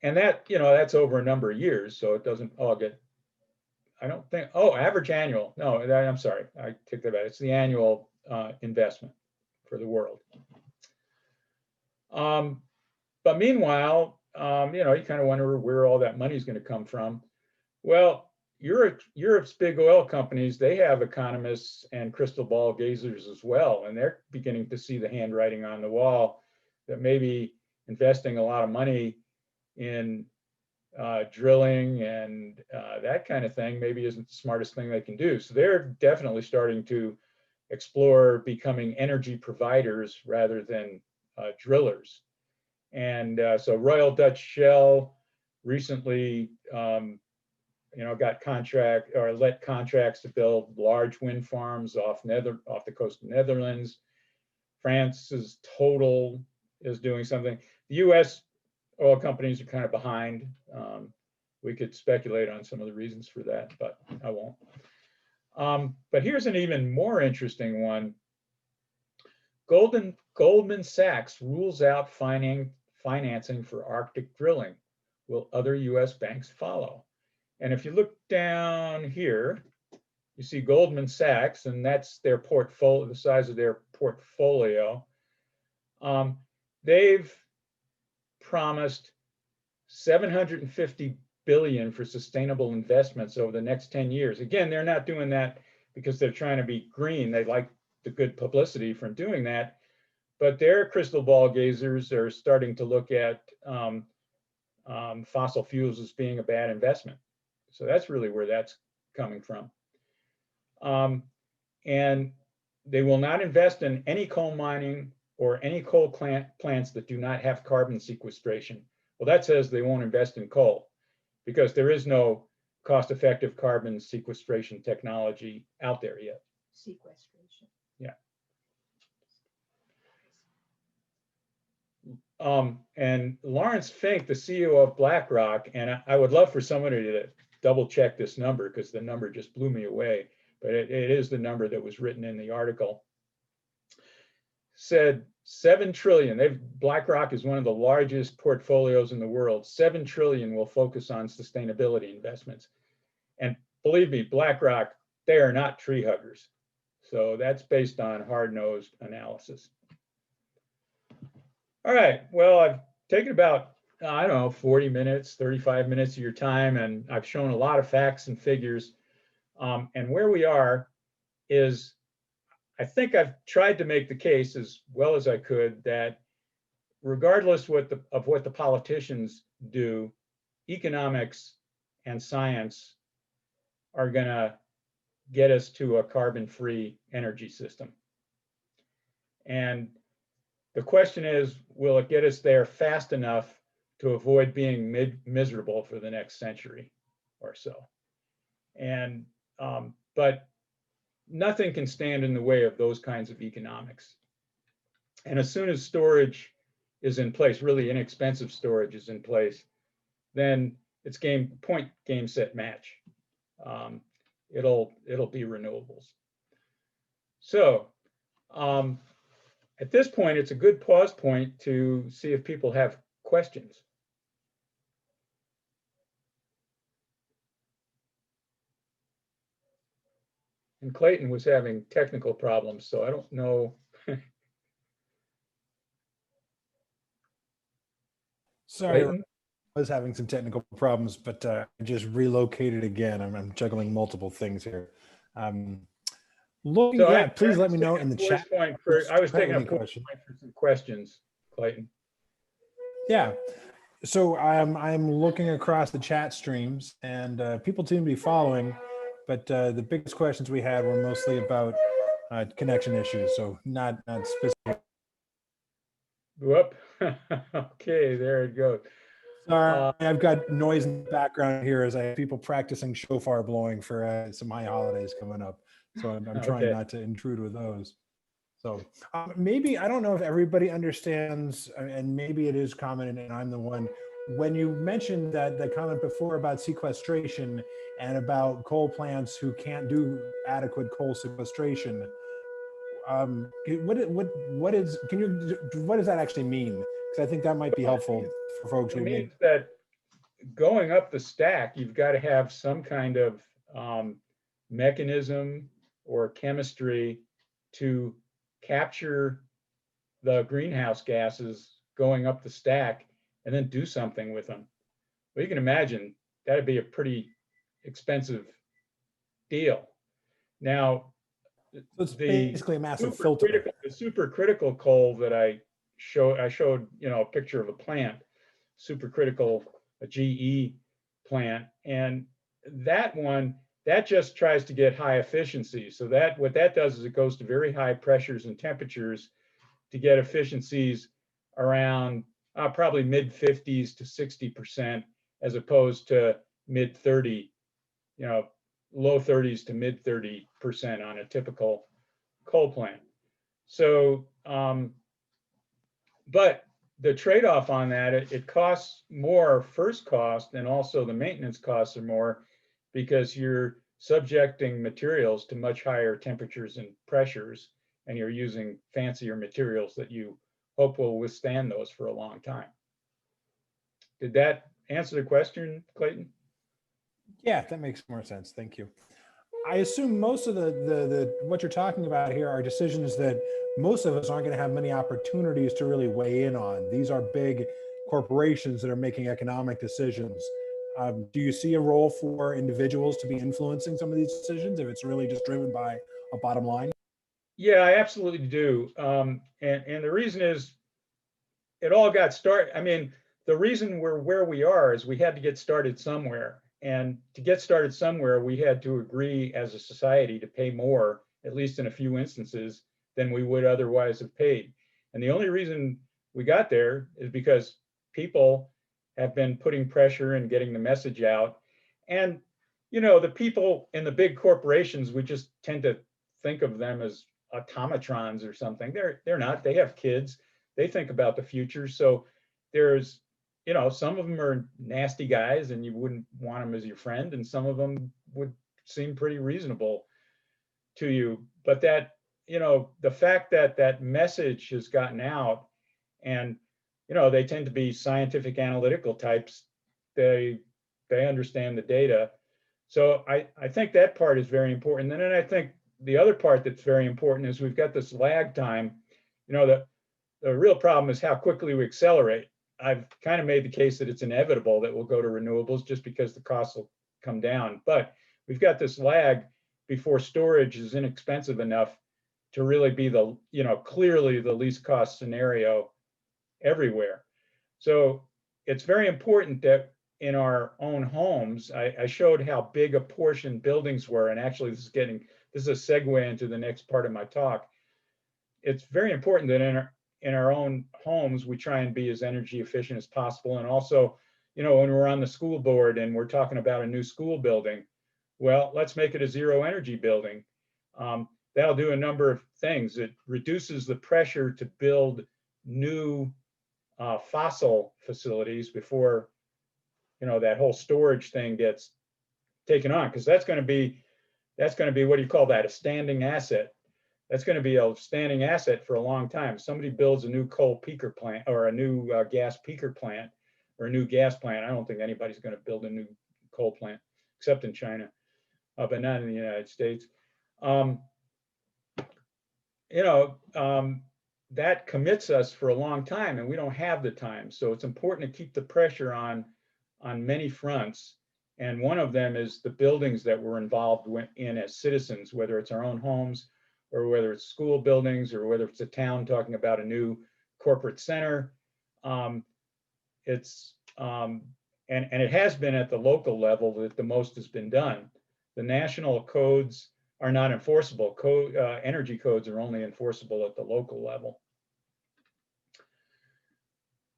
And that, that's over a number of years, so it doesn't all get, I don't think, average annual. No, I'm sorry, I take that back. It's the annual investment for the world. But meanwhile, you kind of wonder where all that money is going to come from. Well, Europe's big oil companies, they have economists and crystal ball gazers as well, and they're beginning to see the handwriting on the wall that maybe investing a lot of money in drilling and that kind of thing maybe isn't the smartest thing they can do. So they're definitely starting to explore becoming energy providers rather than drillers. And so Royal Dutch Shell recently got let contracts to build large wind farms off the coast of Netherlands. France's Total is doing something. The US oil companies are kind of behind. We could speculate on some of the reasons for that, but I won't. But here's an even more interesting one. Goldman Sachs rules out financing for Arctic drilling. Will other US banks follow? And if you look down here, you see Goldman Sachs, and that's their portfolio, the size of their portfolio. They've promised $750 billion for sustainable investments over the next 10 years. Again, they're not doing that because they're trying to be green. They like the good publicity from doing that, but their crystal ball gazers are starting to look at fossil fuels as being a bad investment. So that's really where that's coming from. And they will not invest in any coal mining or any coal plants that do not have carbon sequestration. Well, that says they won't invest in coal because there is no cost-effective carbon sequestration technology out there yet. Sequestration. Yeah. And Lawrence Fink, the CEO of BlackRock, and I would love for somebody to double check this number because the number just blew me away, but it is the number that was written in the article, said 7 trillion. BlackRock is one of the largest portfolios in the world. 7 trillion will focus on sustainability investments. And believe me, BlackRock, they are not tree huggers. So that's based on hard-nosed analysis. All right, well, I've taken about I don't know, 40 minutes, 35 minutes of your time. And I've shown a lot of facts and figures. And where we are is, I think I've tried to make the case as well as I could that regardless of what the politicians do, economics and science are going to get us to a carbon-free energy system. And the question is, will it get us there fast enough to avoid being miserable for the next century or so? And but nothing can stand in the way of those kinds of economics. And as soon as storage is in place, really inexpensive storage is in place, then it's game set match. It'll be renewables. So at this point, it's a good pause point to see if people have questions. And Clayton was having technical problems, so I don't know. Sorry, Clayton? I was having some technical problems, but I just relocated again. I'm juggling multiple things here. Looking, So yeah, please let me know in the voice chat. point for, I was taking a Any voice questions. point for some questions, Clayton. Yeah. So I'm looking across the chat streams, and people seem to be following, but the biggest questions we had were mostly about connection issues, so not specific. Whoop. Okay, there it goes. Sorry, I've got noise in the background here as I have people practicing shofar blowing for some high holidays coming up. So I'm trying Okay. not to intrude with those. So maybe, I don't know if everybody understands, and maybe it is common and I'm the one, when you mentioned that the comment before about sequestration and about coal plants who can't do adequate coal sequestration, what does that actually mean? Because I think that might be helpful for folks It who means that going up the stack, you've got to have some kind of mechanism or chemistry to capture the greenhouse gases going up the stack and then do something with them. Well, you can imagine that'd be a pretty expensive deal. Now, so it's basically a massive filter. the supercritical coal that I showed, you know, a picture of a plant, supercritical, a GE plant, and that one, that just tries to get high efficiency. So that what that does is it goes to very high pressures and temperatures to get efficiencies around probably mid 50s to 60%, as opposed to mid 30, you know, low 30s to mid 30% on a typical coal plant. So, but the trade-off on that, it costs more first cost, and also the maintenance costs are more because you're subjecting materials to much higher temperatures and pressures, and you're using fancier materials that you hope will withstand those for a long time. Did that answer the question, Clayton? Yeah, that makes more sense. Thank you. I assume most of the what you're talking about here are decisions that most of us aren't going to have many opportunities to really weigh in on. These are big corporations that are making economic decisions. Do you see a role for individuals to be influencing some of these decisions if it's really just driven by a bottom line? Yeah, I absolutely do. And the reason is it all got started. I mean, the reason we're where we are is we had to get started somewhere. And to get started somewhere, we had to agree as a society to pay more, at least in a few instances, than we would otherwise have paid. And the only reason we got there is because people have been putting pressure and getting the message out. And, you know, the people in the big corporations, we just tend to think of them as automatrons or something. They're not. They have kids. They think about the future. So there's, you know, some of them are nasty guys and you wouldn't want them as your friend, and some of them would seem pretty reasonable to you. But that, you know, the fact that that message has gotten out, and, you know, they tend to be scientific analytical types, they understand the data. So I think that part is very important. And then I think the other part that's very important is we've got this lag time. You know, the real problem is how quickly we accelerate. I've kind of made the case that it's inevitable that we'll go to renewables just because the costs will come down. But we've got this lag before storage is inexpensive enough to really be the, clearly the least cost scenario everywhere. So it's very important that in our own homes, I showed how big a portion buildings were, and actually this is a segue into the next part of my talk. It's very important that in our own homes, we try and be as energy efficient as possible. And also, when we're on the school board and we're talking about a new school building, well, let's make it a zero energy building. That'll do a number of things. It reduces the pressure to build new fossil facilities before, that whole storage thing gets taken on, because that's going to be, what do you call that? A standing asset. That's going to be a standing asset for a long time. Somebody builds a new coal peaker plant or a new gas peaker plant or a new gas plant. I don't think anybody's going to build a new coal plant except in China, but not in the United States. That commits us for a long time, and we don't have the time. So it's important to keep the pressure on many fronts. And one of them is the buildings that we're involved in as citizens, whether it's our own homes or whether it's school buildings or whether it's a town talking about a new corporate center. And it has been at the local level that the most has been done. The national codes are not enforceable. Energy codes are only enforceable at the local level.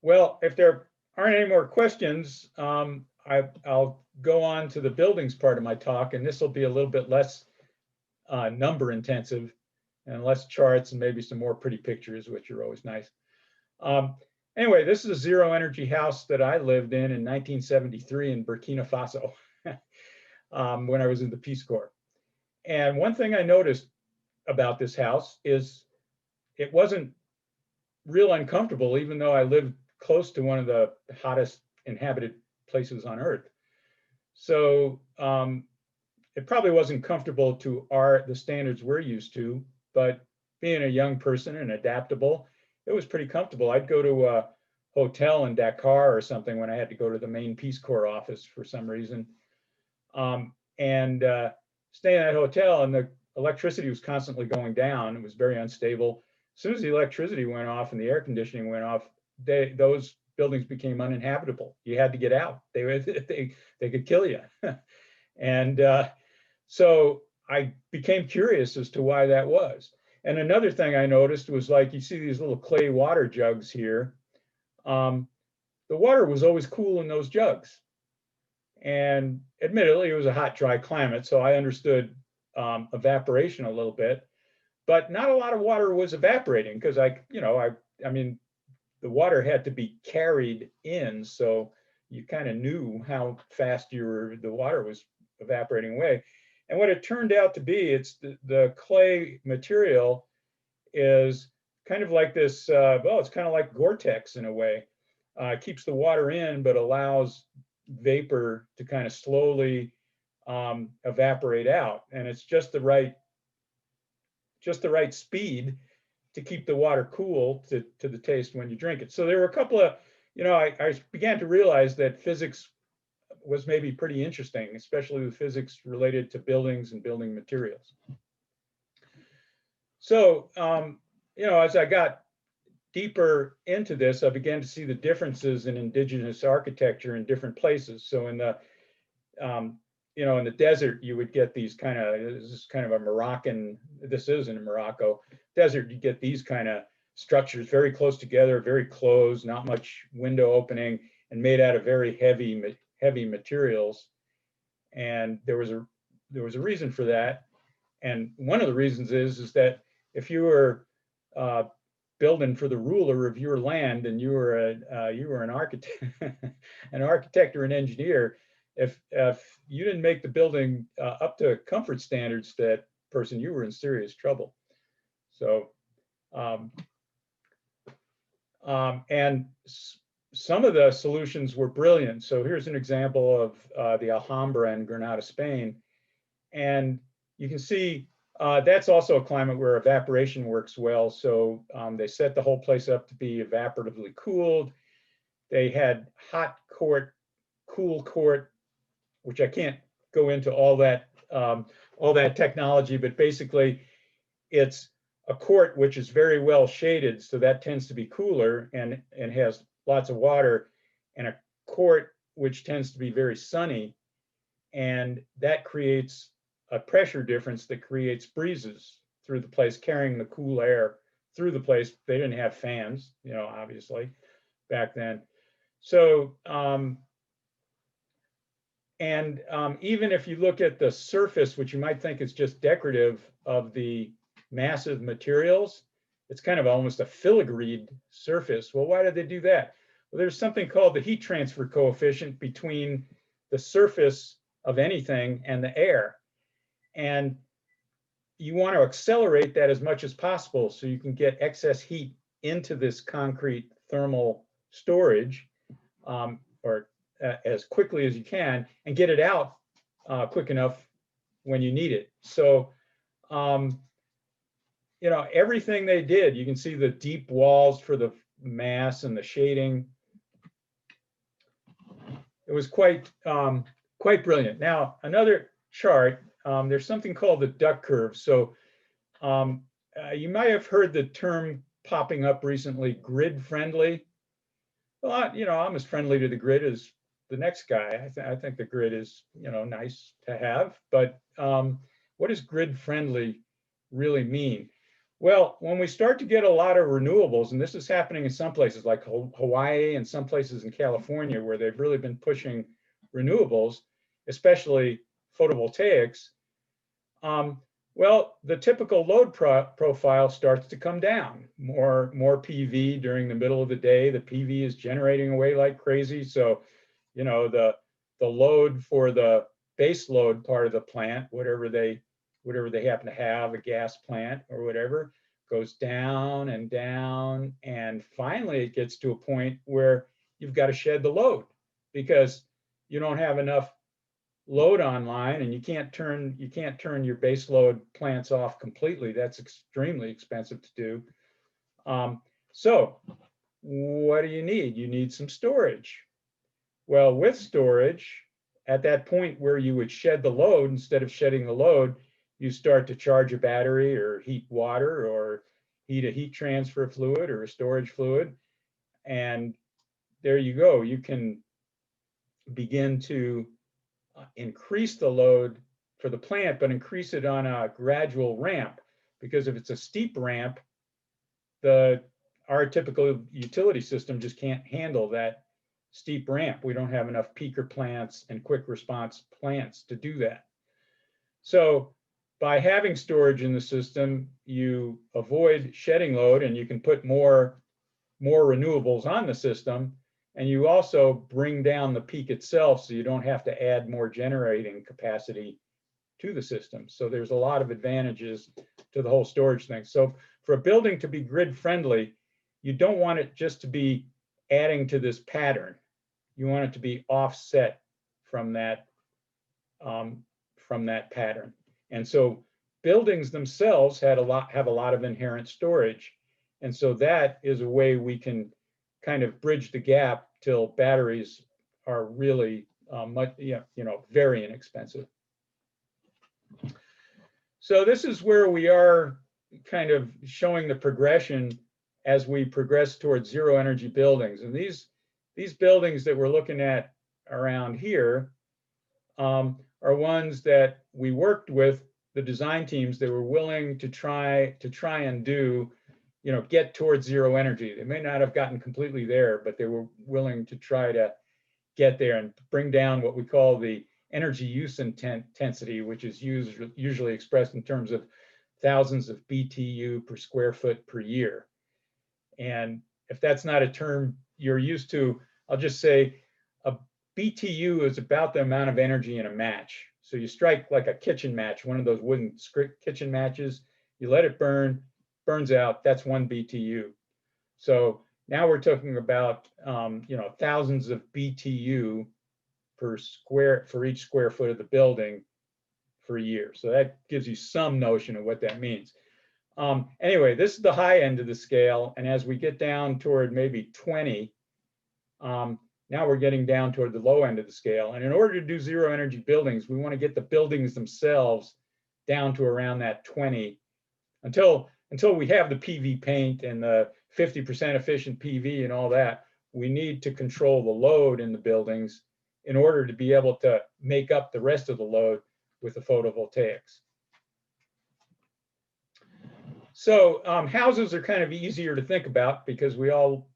Well, if there aren't any more questions, I'll go on to the buildings part of my talk, and this will be a little bit less number intensive and less charts and maybe some more pretty pictures, which are always nice. Anyway, this is a zero energy house that I lived in 1973 in Burkina Faso when I was in the Peace Corps. And one thing I noticed about this house is it wasn't real uncomfortable, even though I lived close to one of the hottest inhabited places on Earth. So it probably wasn't comfortable to the standards we're used to, but being a young person and adaptable, it was pretty comfortable. I'd go to a hotel in Dakar or something when I had to go to the main Peace Corps office for some reason, and stay in that hotel, and the electricity was constantly going down. It was very unstable. As soon as the electricity went off and the air conditioning went off, those buildings became uninhabitable. You had to get out. They could kill you. And so I became curious as to why that was. And another thing I noticed was, like, you see these little clay water jugs here. The water was always cool in those jugs. And admittedly, it was a hot, dry climate, so I understood evaporation a little bit, but not a lot of water was evaporating because I mean, the water had to be carried in, so you kind of knew how fast the water was evaporating away. And what it turned out to be, it's the clay material is kind of like this, well, it's kind of like Gore-Tex in a way. It keeps the water in, but allows vapor to kind of slowly evaporate out. And it's just the right speed to keep the water cool to the taste when you drink it. So there were a couple of, I began to realize that physics was maybe pretty interesting, especially the physics related to buildings and building materials. So, as I got deeper into this, I began to see the differences in indigenous architecture in different places. So in the, in the desert, you would get these this is kind of a Moroccan, this is in Morocco desert, you get these kind of structures very close together, very closed, not much window opening, and made out of very heavy materials. And there was a reason for that. And one of the reasons is that if you were building for the ruler of your land and you were an architect, or an engineer, if you didn't make the building up to comfort standards, that person, you were in serious trouble. So, and some of the solutions were brilliant. So here's an example of the Alhambra in Granada, Spain. And you can see that's also a climate where evaporation works well. So they set the whole place up to be evaporatively cooled. They had hot court, cool court, which I can't go into all that technology, but basically it's a court which is very well shaded, so that tends to be cooler and has lots of water, and a court which tends to be very sunny, and that creates a pressure difference that creates breezes through the place, carrying the cool air through the place. They didn't have fans, you know, obviously back then. So even if you look at the surface, which you might think is just decorative, of the massive materials, it's kind of almost a filigreed surface. Well, why did they do that? Well, there's something called the heat transfer coefficient between the surface of anything and the air. And you want to accelerate that as much as possible so you can get excess heat into this concrete thermal storage, as quickly as you can, and get it out quick enough when you need it. So, you know, everything they did, you can see the deep walls for the mass and the shading. It was quite brilliant. Now, another chart, there's something called the duck curve. So you might have heard the term popping up recently, grid friendly. Well, you know, I'm as friendly to the grid as the next guy. I think the grid is, you know, nice to have, but what does grid friendly really mean? Well, when we start to get a lot of renewables, and this is happening in some places like Hawaii and some places in California where they've really been pushing renewables, especially photovoltaics, well, the typical load profile starts to come down. More PV during the middle of the day. The PV is generating away like crazy. So, you know, the load for the base load part of the plant, whatever they happen to have, a gas plant or whatever, goes down and down. And finally, it gets to a point where you've got to shed the load because you don't have enough load online, and you can't turn your base load plants off completely. That's extremely expensive to do. So what do you need? You need some storage. Well, with storage, at that point where you would shed the load, instead of shedding the load, you start to charge a battery or heat water or heat a heat transfer fluid or a storage fluid. And there you go. You can begin to increase the load for the plant, but increase it on a gradual ramp. Because if it's a steep ramp, our typical utility system just can't handle that steep ramp. We don't have enough peaker plants and quick response plants to do that. So by having storage in the system, you avoid shedding load, and you can put more renewables on the system. And you also bring down the peak itself, so you don't have to add more generating capacity to the system. So there's a lot of advantages to the whole storage thing. So for a building to be grid friendly, you don't want it just to be adding to this pattern. You want it to be offset from that pattern. And so buildings themselves have a lot of inherent storage. And so that is a way we can kind of bridge the gap till batteries are really very inexpensive. So this is where we are kind of showing the progression as we progress towards zero energy buildings. And these buildings that we're looking at around here are ones that we worked with the design teams that were willing to try and do, get towards zero energy. They may not have gotten completely there, but they were willing to try to get there and bring down what we call the energy use intensity, which is usually expressed in terms of thousands of BTU per square foot per year. And if that's not a term you're used to, I'll just say a BTU is about the amount of energy in a match. So you strike like a kitchen match, one of those wooden kitchen matches, you let it burn, burns out, that's 1 BTU. So now we're talking about thousands of BTU for each square foot of the building for a year. So that gives you some notion of what that means. Anyway, this is the high end of the scale. And as we get down toward maybe 20, Now we're getting down toward the low end of the scale. And in order to do zero energy buildings, we want to get the buildings themselves down to around that 20 until we have the PV paint and the 50% efficient PV and all that. We need to control the load in the buildings in order to be able to make up the rest of the load with the photovoltaics. So houses are kind of easier to think about because we all,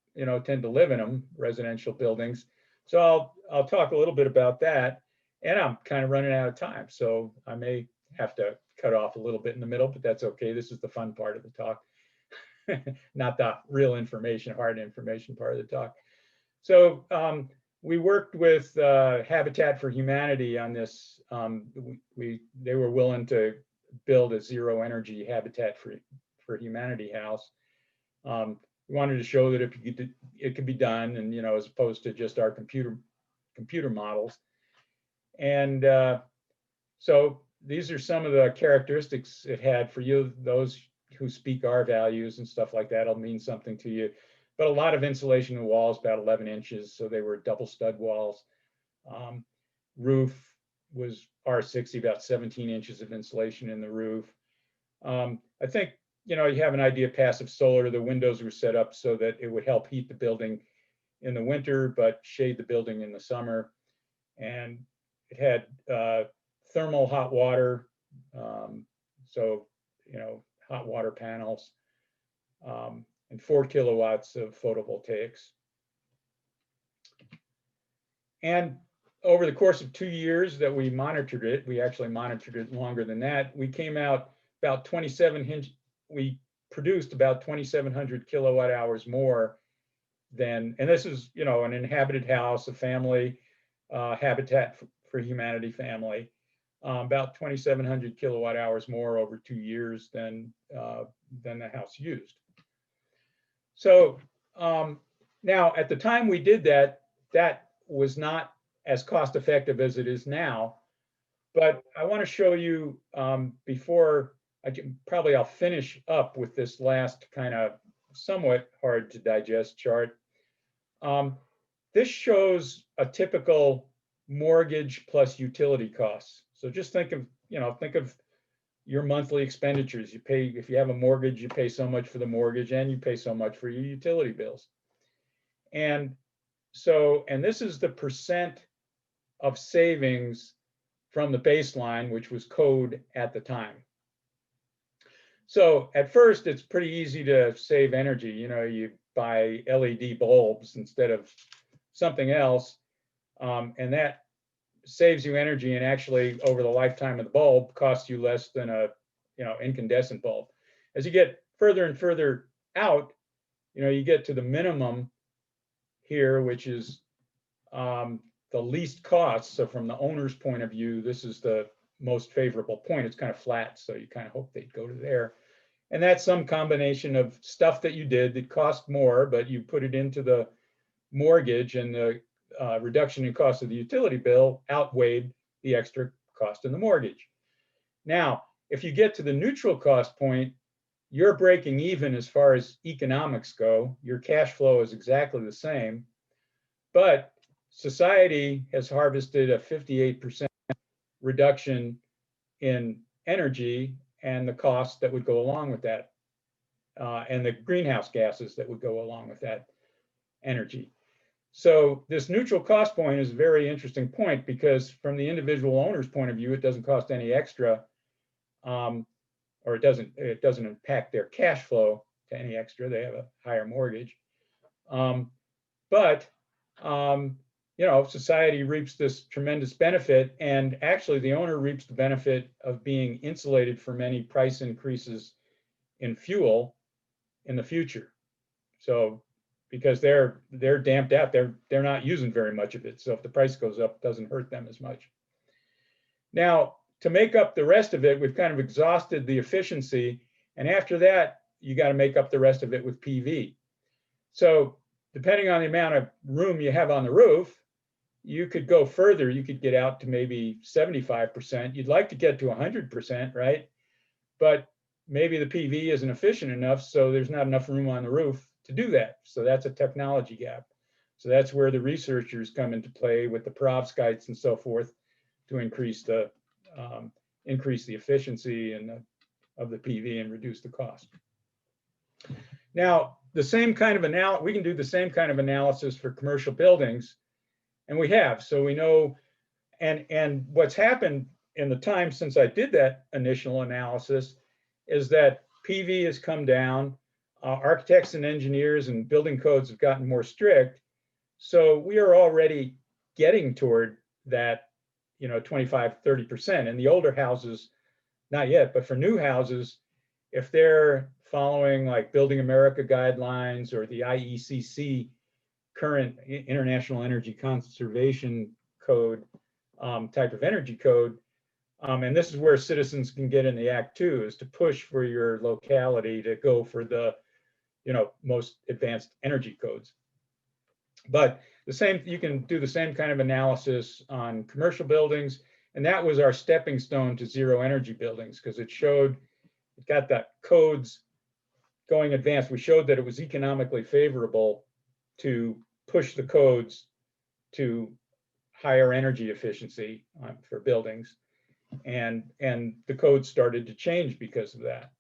tend to live in them, residential buildings. So I'll talk a little bit about that, and I'm kind of running out of time, so I may have to cut off a little bit in the middle, but that's okay. This is the fun part of the talk, not the real information, hard information part of the talk. So we worked with Habitat for Humanity on this. They were willing to build a zero energy Habitat for Humanity house. We wanted to show that it could be done, and as opposed to just our computer models. And so these are some of the characteristics it had for you, those who speak our values and stuff like that. It'll mean something to you. But a lot of insulation in the walls, about 11 inches, so they were double stud walls. Roof was R60, about 17 inches of insulation in the roof. I think you have an idea of passive solar. The windows were set up so that it would help heat the building in the winter, but shade the building in the summer. And it had thermal hot water, so hot water panels, and 4 kilowatts of photovoltaics. And over the course of 2 years that we monitored it, we actually monitored it longer than that, we came out about we produced about 2,700 kilowatt hours more than, and this is, an inhabited house, a family, Habitat for Humanity family, about 2,700 kilowatt hours more over 2 years than the house used. So now at the time we did that, that was not as cost effective as it is now. But I want to show you before I'll finish up with this last kind of somewhat hard to digest chart. This shows a typical mortgage plus utility costs. So just think of your monthly expenditures. You pay, if you have a mortgage, you pay so much for the mortgage and you pay so much for your utility bills. And so, and this is the percent of savings from the baseline, which was code at the time. So at first, it's pretty easy to save energy. You buy LED bulbs instead of something else, and that saves you energy, and actually over the lifetime of the bulb costs you less than a incandescent bulb. As you get further and further out, you get to the minimum here, which is the least cost. So from the owner's point of view, this is the most favorable point. It's kind of flat, so you kind of hope they'd go to there. And that's some combination of stuff that you did that cost more, but you put it into the mortgage, and the reduction in cost of the utility bill outweighed the extra cost in the mortgage. Now, if you get to the neutral cost point, you're breaking even as far as economics go. Your cash flow is exactly the same, but society has harvested a 58% reduction in energy and the costs that would go along with that, and the greenhouse gases that would go along with that energy. So this neutral cost point is a very interesting point, because from the individual owner's point of view, it doesn't cost any extra, or it doesn't impact their cash flow to any extra. They have a higher mortgage, but society reaps this tremendous benefit, and actually the owner reaps the benefit of being insulated from any price increases in fuel in the future. So because they're damped out, they're not using very much of it. So if the price goes up, it doesn't hurt them as much. Now, to make up the rest of it, we've kind of exhausted the efficiency, and after that, you got to make up the rest of it with PV. So depending on the amount of room you have on the roof, you could go further. You could get out to maybe 75%. You'd like to get to 100%, right? But maybe the PV isn't efficient enough, so there's not enough room on the roof to do that. So that's a technology gap. So that's where the researchers come into play with the perovskites and so forth to increase the efficiency and of the PV and reduce the cost. Now, the same kind of we can do the same kind of analysis for commercial buildings, and we have. So we know, and what's happened in the time since I did that initial analysis is that PV has come down. Architects and engineers and building codes have gotten more strict. So we are already getting toward that, 25, 30%. And the older houses, not yet, but for new houses, if they're following like Building America guidelines or the IECC current International Energy Conservation Code type of energy code, and this is where citizens can get in the act too, is to push for your locality to go for the, most advanced energy codes. But you can do the same kind of analysis on commercial buildings, and that was our stepping stone to zero energy buildings, because it got the codes going advanced. We showed that it was economically favorable to push the codes to higher energy efficiency for buildings, and the codes started to change because of that.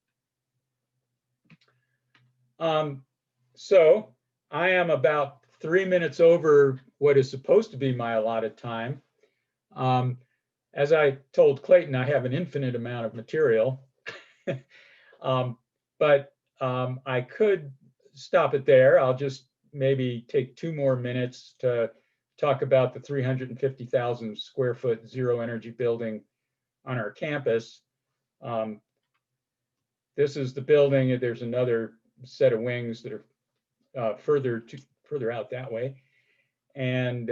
So I am about 3 minutes over what is supposed to be my allotted time. As I told Clayton, I have an infinite amount of material, but I could stop it there. I'll just maybe take 2 more minutes to talk about the 350,000 square foot zero energy building on our campus. This is the building. There's another set of wings that are further out that way. And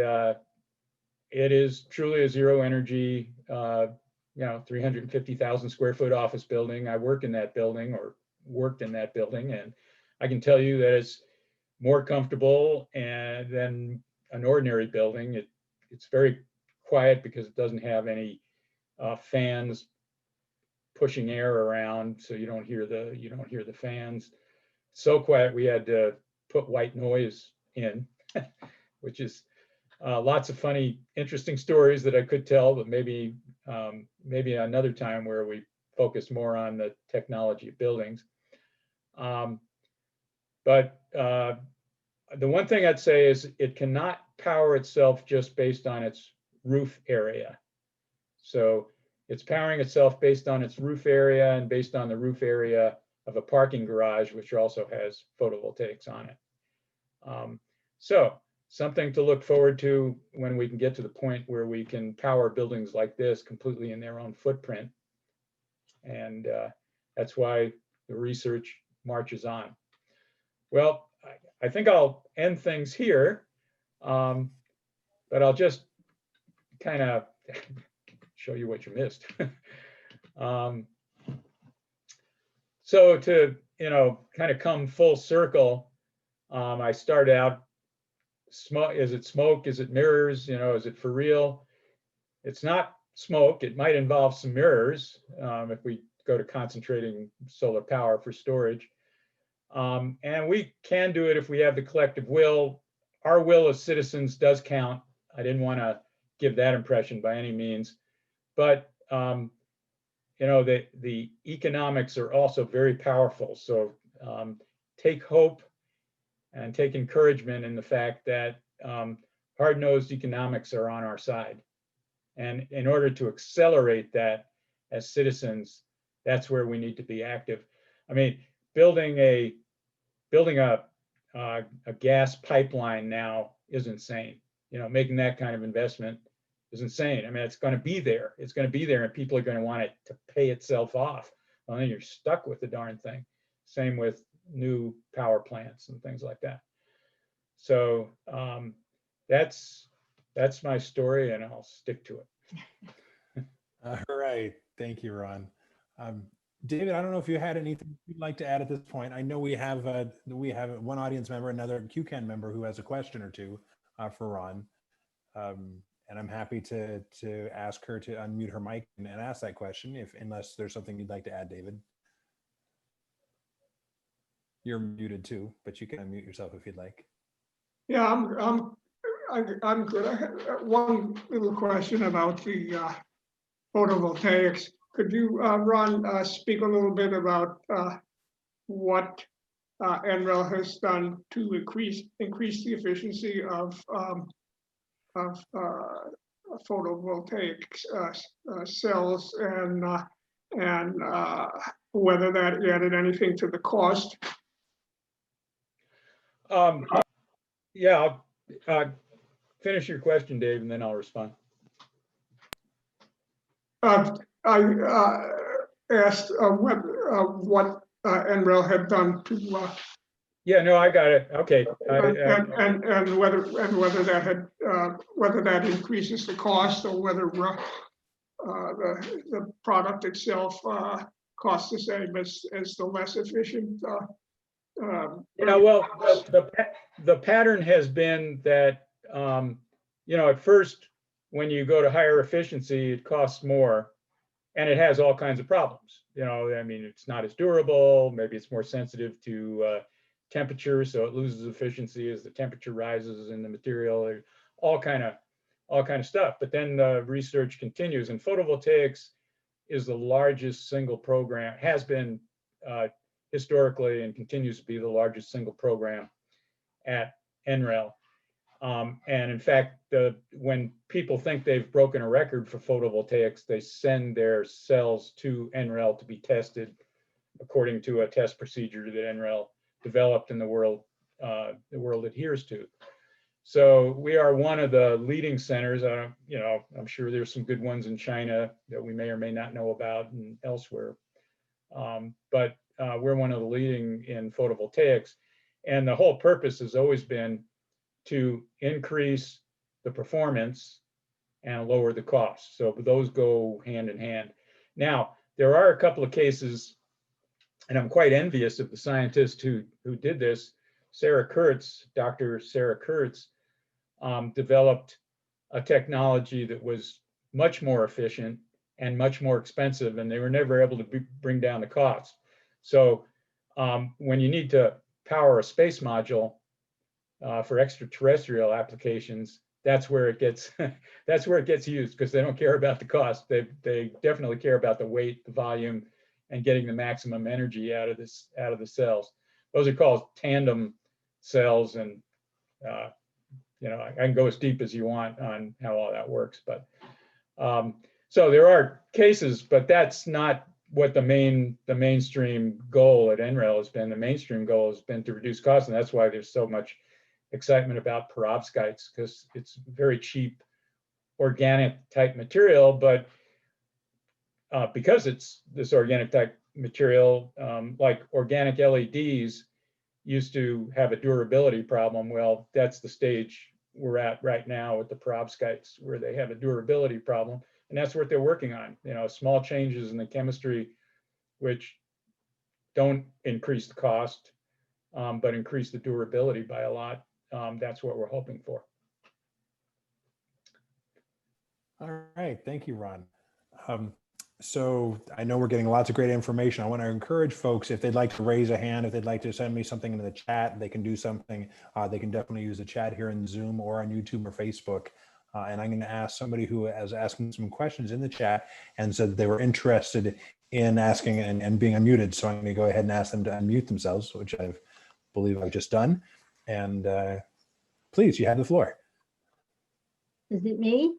it is truly a zero energy, 350,000 square foot office building. I work in that building, or worked in that building, and I can tell you that it's more comfortable than an ordinary building. It's very quiet because it doesn't have any fans pushing air around, so you don't hear the fans. So quiet we had to put white noise in, which is lots of funny, interesting stories that I could tell, but maybe another time where we focus more on the technology of buildings. But the one thing I'd say is it cannot power itself just based on its roof area. So it's powering itself based on its roof area and based on the roof area of a parking garage, which also has photovoltaics on it. So something to look forward to when we can get to the point where we can power buildings like this completely in their own footprint. And that's why the research marches on. Well, I think I'll end things here, but I'll just kind of show you what you missed. So to, kind of come full circle, I started out, is it smoke? Is it mirrors? Is it for real? It's not smoke. It might involve some mirrors if we go to concentrating solar power for storage. And we can do it if we have the collective will. Our will as citizens does count. I didn't want to give that impression by any means, but the economics are also very powerful. So take hope and take encouragement in the fact that hard-nosed economics are on our side. And in order to accelerate that as citizens, that's where we need to be active. I mean, building a gas pipeline now is insane. Making that kind of investment is insane. I mean, it's going to be there. It's going to be there, and people are going to want it to pay itself off. Well, then you're stuck with the darn thing. Same with new power plants and things like that. So that's my story, and I'll stick to it. All right. Thank you, Ron. David, I don't know if you had anything you'd like to add at this point. I know we have one audience member, another QCAN member who has a question or two for Ron. And I'm happy to ask her to unmute her mic and ask that question, unless there's something you'd like to add, David. You're muted too, but you can unmute yourself if you'd like. Yeah, I'm good. I had one little question about the photovoltaics. Could you, Ron, speak a little bit about what NREL has done to increase the efficiency of photovoltaic cells, and whether that added anything to the cost? Yeah, finish your question, Dave, and then I'll respond. I asked what NREL had done to Yeah, no, I got it. Okay. and whether that had whether that increases the cost, or whether the product itself costs the same as the less efficient. Yeah, well, the pattern has been that, at first, when you go to higher efficiency, it costs more, and it has all kinds of problems. I mean, it's not as durable. Maybe it's more sensitive to temperature, so it loses efficiency as the temperature rises in the material. All kind of stuff. But then the research continues, and photovoltaics is the largest single program, has been historically, and continues to be the largest single program at NREL. And in fact, when people think they've broken a record for photovoltaics, they send their cells to NREL to be tested according to a test procedure that NREL developed and the world adheres to. So we are one of the leading centers. I'm sure there's some good ones in China that we may or may not know about and elsewhere. But we're one of the leading in photovoltaics. And the whole purpose has always been to increase the performance and lower the cost. So those go hand in hand. Now, there are a couple of cases, and I'm quite envious of the scientist who did this. Dr. Sarah Kurtz, developed a technology that was much more efficient and much more expensive, and they were never able to bring down the cost. So when you need to power a space module for extraterrestrial applications, that's where it gets used, because they don't care about the cost. They definitely care about the weight, the volume, and getting the maximum energy out of the cells. Those are called tandem cells, and I can go as deep as you want on how all that works. But so there are cases, but that's not what the mainstream goal at NREL has been. The mainstream goal has been to reduce costs, and that's why there's so much excitement about perovskites, because it's very cheap organic type material. But because it's this organic type material, like organic LEDs used to have a durability problem. Well, that's the stage we're at right now with the perovskites, where they have a durability problem, and that's what they're working on. Small changes in the chemistry, which don't increase the cost, but increase the durability by a lot. That's what we're hoping for. All right, thank you, Ron. So I know we're getting lots of great information. I want to encourage folks, if they'd like to raise a hand, if they'd like to send me something in the chat, they can do something. They can definitely use the chat here in Zoom or on YouTube or Facebook. And I'm going to ask somebody who has asking some questions in the chat and said that they were interested in asking and being unmuted. So I'm going to go ahead and ask them to unmute themselves, which I believe I've just done. And please, you have the floor. Is it me?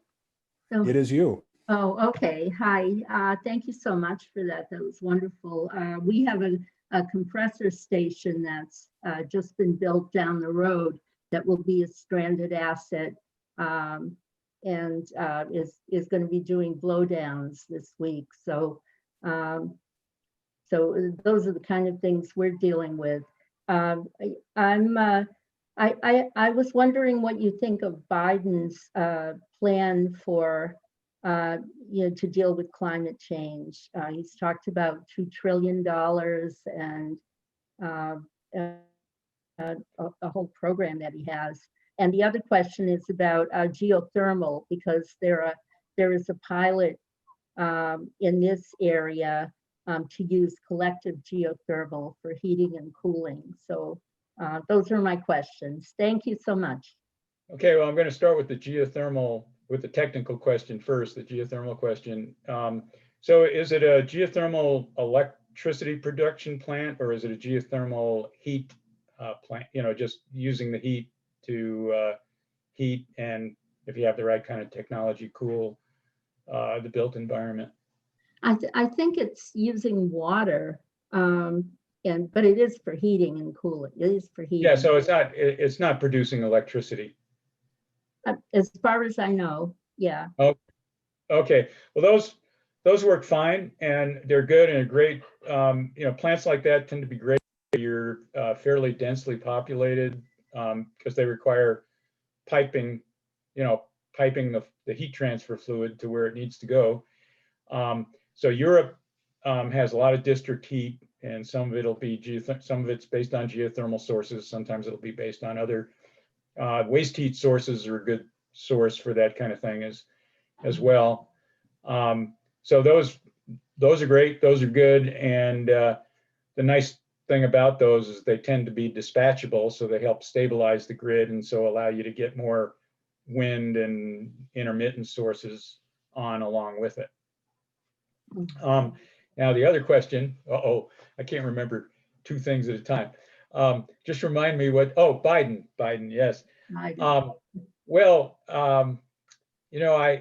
So, It is you. oh, okay. Hi. Thank you so much for that. That was wonderful. We have a compressor station that's just been built down the road that will be a stranded asset, and is going to be doing blowdowns this week. So, so those are the kind of things we're dealing with. I was wondering what you think of Biden's plan for, to deal with climate change. He's talked about $2 trillion and a whole program that he has. And the other question is about geothermal, because there is a pilot in this area to use collective geothermal for heating and cooling. So those are my questions. Thank you so much. Okay, well, I'm going to start with the geothermal, with the technical question first, the geothermal question. So is it a geothermal electricity production plant, or is it a geothermal heat plant? You know, just using the heat to heat, and if you have the right kind of technology, cool the built environment. I think it's using water, but it is for heating and cooling. It is for heating. Yeah, so it's not producing electricity. As far as I know, yeah. Oh, okay. Well, those work fine, and they're good and great. You know, plants like that tend to be great if you're fairly densely populated, because they require piping, you know, piping the heat transfer fluid to where it needs to go. So Europe has a lot of district heat, and some of it'll be some of it's based on geothermal sources. Sometimes it'll be based on other waste heat sources are a good source for that kind of thing as well. So those are great. Those are good. And the nice thing about those is they tend to be dispatchable, so they help stabilize the grid and so allow you to get more wind and intermittent sources on along with it. Now the other question, I can't remember two things at a time. Just remind me what, Biden, yes. Well, you know,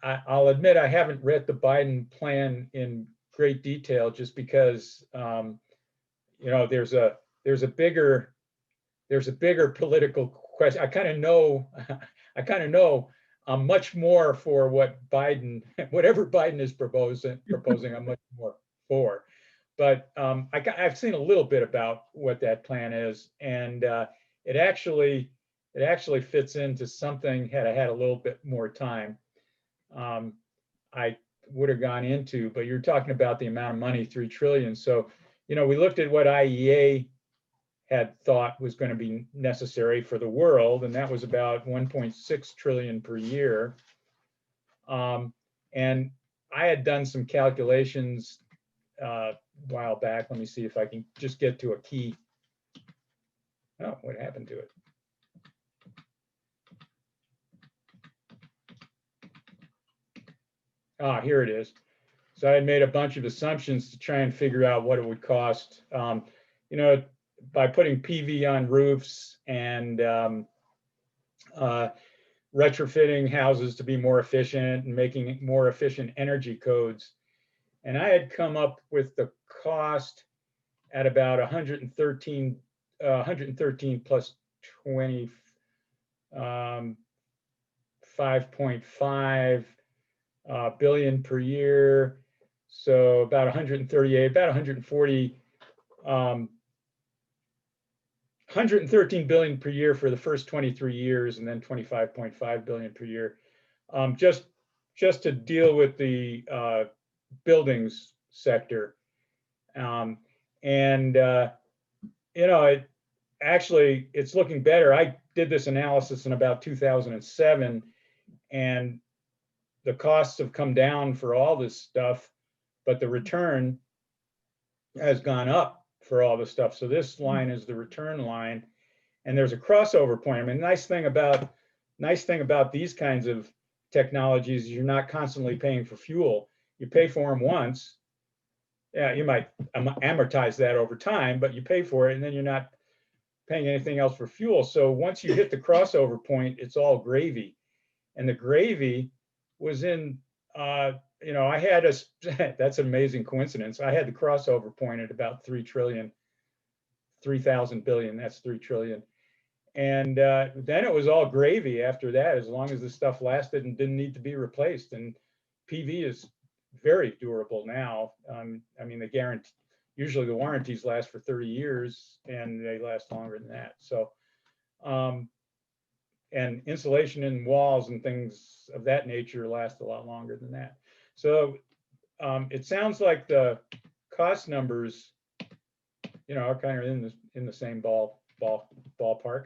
I'll admit I haven't read the Biden plan in great detail, just because, you know, there's a bigger political question. I kind of know I'm much more for whatever Biden is proposing, I'm much more for. But I've seen a little bit about what that plan is, and it actually fits into something, had I had a little bit more time, I would have gone into. But you're talking about the amount of money, 3 trillion. So, you know, we looked at what IEA had thought was going to be necessary for the world, and that was about 1.6 trillion per year. And I had done some calculations a while back. Let me see if I can just get to a key. Oh, what happened to it? Here it is. So I had made a bunch of assumptions to try and figure out what it would cost. You know, by putting PV on roofs and retrofitting houses to be more efficient and making more efficient energy codes. And I had come up with the cost at about 113 plus 20, 5.5 billion per year. So about 138, about 140, 113 billion per year for the first 23 years, and then 25.5 billion per year, just to deal with the buildings sector. You know, it's looking better. I did this analysis in about 2007, and the costs have come down for all this stuff, but the return has gone up for all this stuff. So this line is the return line, and there's a crossover point. I mean, nice thing about these kinds of technologies is you're not constantly paying for fuel. You pay for them once. Yeah, you might amortize that over time, but you pay for it, and then you're not paying anything else for fuel. So once you hit the crossover point, it's all gravy. And the gravy was in, you know, I had that's an amazing coincidence. I had the crossover point at about 3 trillion, 3,000 billion, that's 3 trillion. And then it was all gravy after that, as long as the stuff lasted and didn't need to be replaced. And PV is very durable now. I mean, usually the warranties last for 30 years, and they last longer than that. So, and insulation in walls and things of that nature last a lot longer than that. So it sounds like the cost numbers, you know, are kind of in the same ballpark.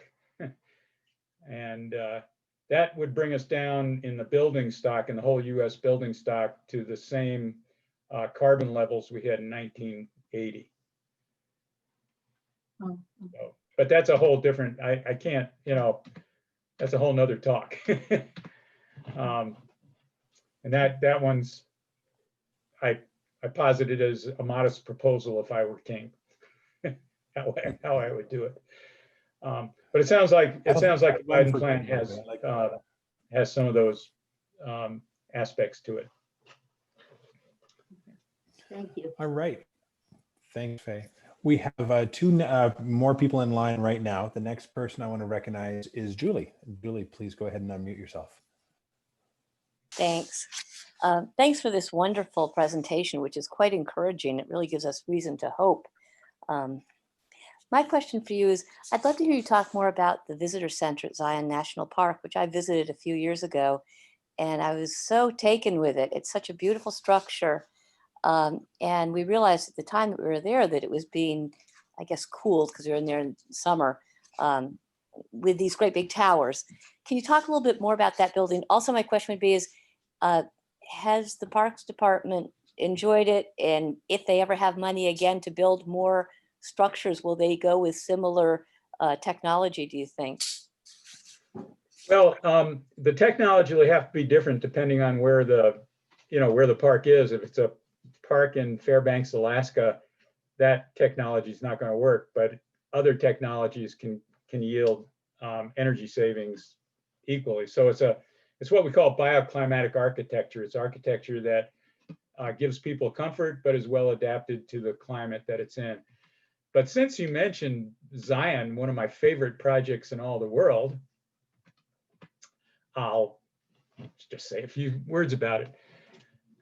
And that would bring us down in the building stock, in the whole US building stock, to the same carbon levels we had in 1980. Oh. So but that's a whole different, I can't, you know, that's a whole nother talk. And that one's, I posit it as a modest proposal if I were king, how I would do it. But it sounds like the Biden plan has some of those aspects to it. Thank you. All right. Thanks, Faye. We have two more people in line right now. The next person I want to recognize is Julie. Julie, please go ahead and unmute yourself. Thanks. Thanks for this wonderful presentation, which is quite encouraging. It really gives us reason to hope. My question for you is, I'd love to hear you talk more about the visitor center at Zion National Park, which I visited a few years ago, and I was so taken with it. It's such a beautiful structure. And we realized at the time that we were there that it was being, I guess, cooled because we were in there in summer with these great big towers. Can you talk a little bit more about that building? Also, my question would be is, has the Parks Department enjoyed it? And if they ever have money again to build more structures, will they go with similar technology, do you think? Well, the technology will have to be different depending on where the park is. If it's a park in Fairbanks, Alaska, that technology is not going to work, but other technologies can yield energy savings equally. So it's what we call bioclimatic architecture. It's architecture that gives people comfort, but is well adapted to the climate that it's in. But since you mentioned Zion, one of my favorite projects in all the world, I'll just say a few words about it.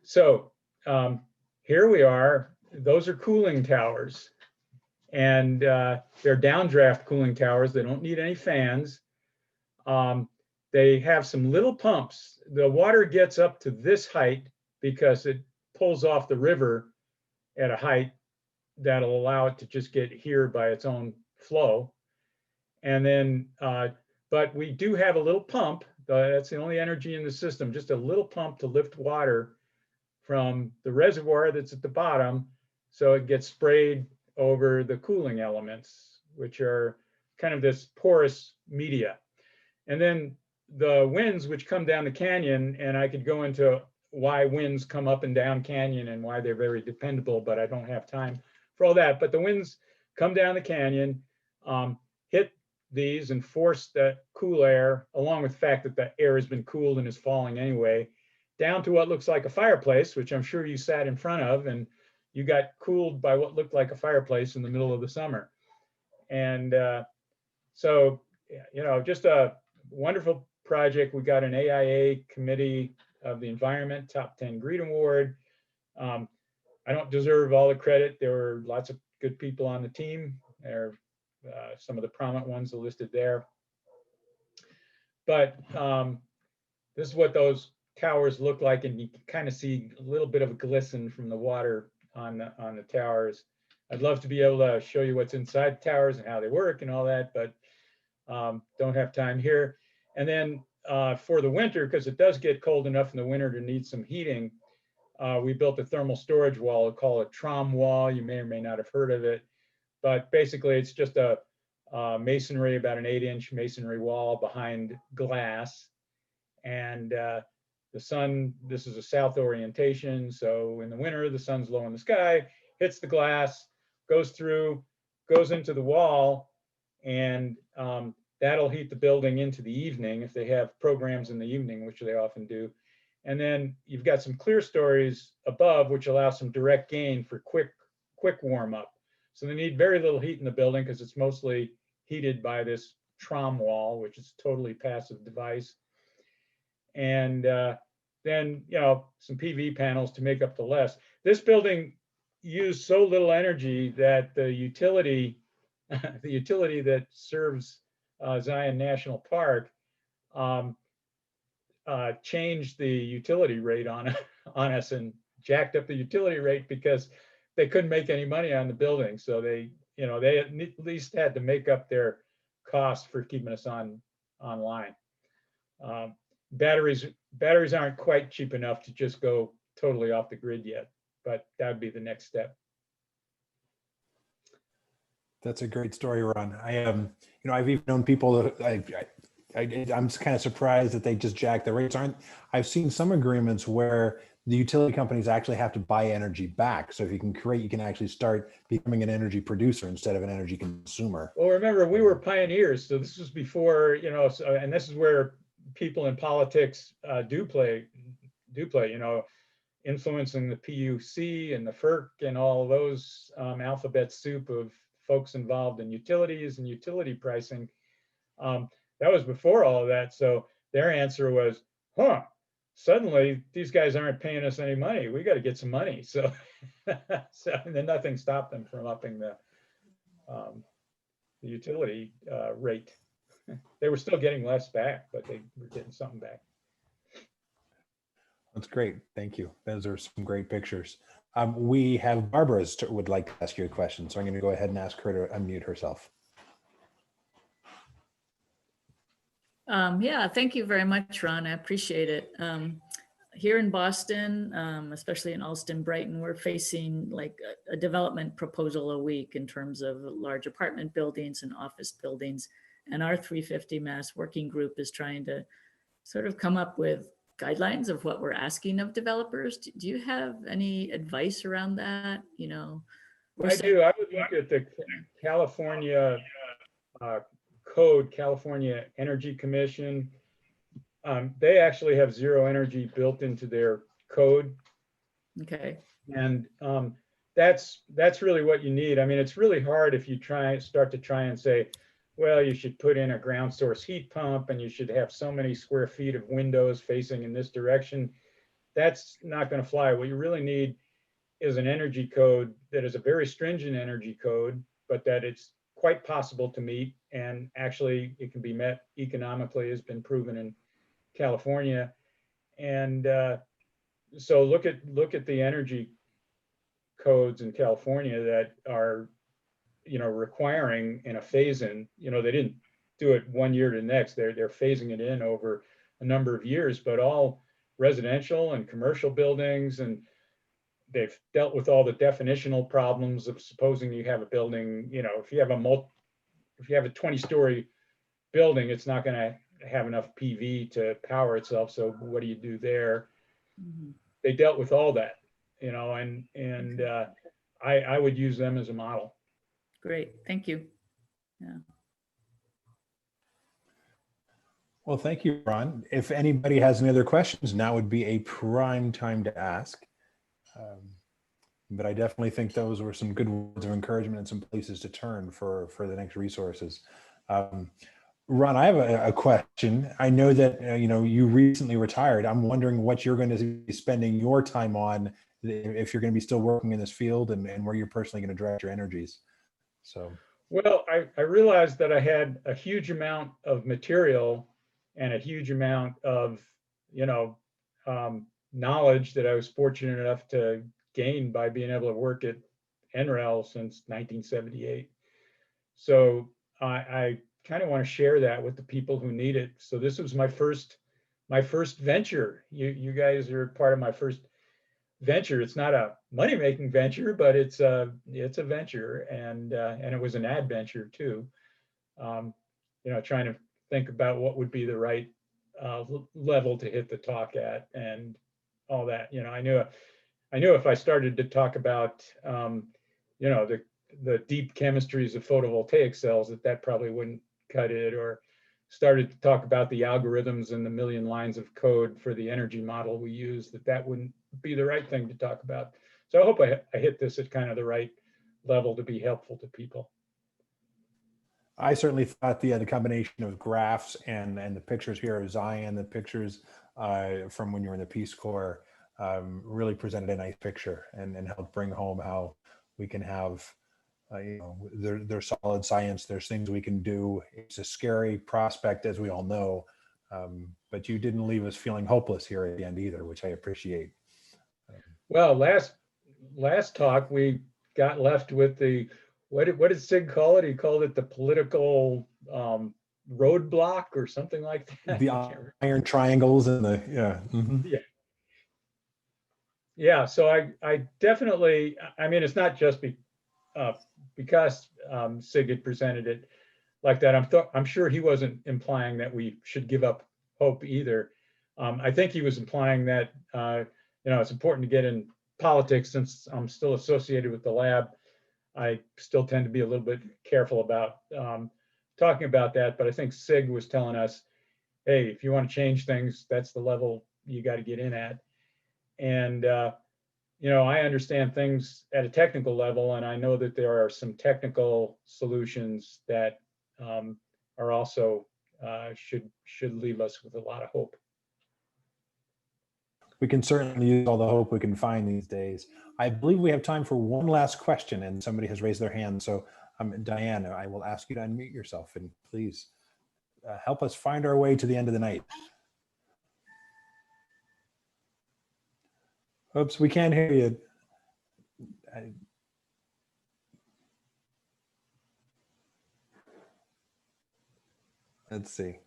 So here we are. Those are cooling towers, and they're downdraft cooling towers. They don't need any fans. They have some little pumps. The water gets up to this height because it pulls off the river at a height that'll allow it to just get here by its own flow. And then, but we do have a little pump. That's the only energy in the system, just a little pump to lift water from the reservoir that's at the bottom, so it gets sprayed over the cooling elements, which are kind of this porous media. And then the winds which come down the canyon, and I could go into why winds come up and down canyon and why they're very dependable, but I don't have time for all that. But the winds come down the canyon, hit these and force that cool air, along with the fact that the air has been cooled and is falling anyway, down to what looks like a fireplace, which I'm sure you sat in front of, and you got cooled by what looked like a fireplace in the middle of the summer. And so, you know, just a wonderful project. We got an AIA Committee of the Environment Top 10 Green Award. I don't deserve all the credit. There were lots of good people on the team. There are some of the prominent ones are listed there. But this is what those towers look like, and you can kind of see a little bit of a glisten from the water on the towers. I'd love to be able to show you what's inside the towers and how they work and all that, but don't have time here. And then for the winter, because it does get cold enough in the winter to need some heating, we built a thermal storage wall. We call it trom wall. You may or may not have heard of it, but basically it's just a masonry, about an 8-inch masonry wall behind glass. And the sun, this is a south orientation. So in the winter, the sun's low in the sky, hits the glass, goes through, goes into the wall, and that'll heat the building into the evening if they have programs in the evening, which they often do. And then you've got some clear stories above, which allow some direct gain for quick warm up. So they need very little heat in the building because it's mostly heated by this trom wall, which is a totally passive device. And then, you know, some PV panels to make up the rest. This building used so little energy that the utility, that serves Zion National Park, changed the utility rate on us and jacked up the utility rate because they couldn't make any money on the building. So they at least had to make up their costs for keeping us online. Batteries aren't quite cheap enough to just go totally off the grid yet, but that would be the next step. That's a great story, Ron. I've even known people that I'm kind of surprised that they just jack the rates. I've seen some agreements where the utility companies actually have to buy energy back. So if you can actually start becoming an energy producer instead of an energy consumer. Well, remember, we were pioneers, so this was before, and this is where people in politics do play, influencing the PUC and the FERC and all those alphabet soup of folks involved in utilities and utility pricing. That was before all of that. So their answer was, suddenly these guys aren't paying us any money. We got to get some money. So, and then nothing stopped them from upping the utility rate. They were still getting less back, but they were getting something back. That's great. Thank you. Those are some great pictures. We have Barbara would like to ask you a question. So I'm going to go ahead and ask her to unmute herself. Yeah, thank you very much, Ron. I appreciate it. Here in Boston, especially in Allston, Brighton, we're facing like a development proposal a week in terms of large apartment buildings and office buildings. And our 350 Mass working group is trying to sort of come up with guidelines of what we're asking of developers. Do you have any advice around that? I do. I would look at the California code, California Energy Commission. They actually have zero energy built into their code. Okay. And that's really what you need. I mean, it's really hard if you start to try and say, well, you should put in a ground source heat pump and you should have so many square feet of windows facing in this direction. That's not going to fly. What you really need is an energy code that is a very stringent energy code, but that it's quite possible to meet, and actually it can be met economically, has been proven in California. And so look at the energy codes in California that are requiring in a phase-in. They didn't do it 1 year to the next. They're phasing it in over a number of years, but all residential and commercial buildings, and they've dealt with all the definitional problems of supposing you have a building, if you have a 20-story building, it's not going to have enough PV to power itself. So what do you do there? Mm-hmm. They dealt with all that, and I would use them as a model. Great, thank you. Yeah. Well, thank you, Ron. If anybody has any other questions, now would be a prime time to ask. But I definitely think those were some good words of encouragement and some places to turn for the next resources. Ron, I have a question. I know that you recently retired. I'm wondering what you're going to be spending your time on, if you're going to be still working in this field, and where you're personally going to direct your energies. So, well, I realized that I had a huge amount of material and a huge amount of knowledge that I was fortunate enough to gain by being able to work at NREL since 1978. So I kind of want to share that with the people who need it. So this was my first venture. You guys are part of my first venture. It's not a money-making venture, but it's a venture, and it was an adventure too. Trying to think about what would be the right level to hit the talk at, and all that. I knew if I started to talk about the deep chemistries of photovoltaic cells, that probably wouldn't cut it, or started to talk about the algorithms and the million lines of code for the energy model we use, that wouldn't be the right thing to talk about. So I hope I hit this at kind of the right level to be helpful to people. I certainly thought the combination of graphs and the pictures here of Zion, the pictures from when you were in the Peace Corps, really presented a nice picture and helped bring home how we can have, there's solid science, there's things we can do. It's a scary prospect, as we all know, but you didn't leave us feeling hopeless here at the end either, which I appreciate. Well, last talk, we got left with the, what did Sig call it? He called it the political roadblock or something like that. The iron triangles and the, yeah. Mm-hmm. Yeah. So I definitely, it's not just because Sig had presented it like that, I'm sure he wasn't implying that we should give up hope either. I think he was implying that it's important to get in politics. Since I'm still associated with the lab, I still tend to be a little bit careful about talking about that. But I think Sig was telling us, hey, if you want to change things, that's the level you got to get in at. And I understand things at a technical level, and I know that there are some technical solutions that are also should leave us with a lot of hope. We can certainly use all the hope we can find these days. I believe we have time for one last question, and somebody has raised their hand. So Diane, I will ask you to unmute yourself, and please help us find our way to the end of the night. Oops, we can't hear you. Let's see.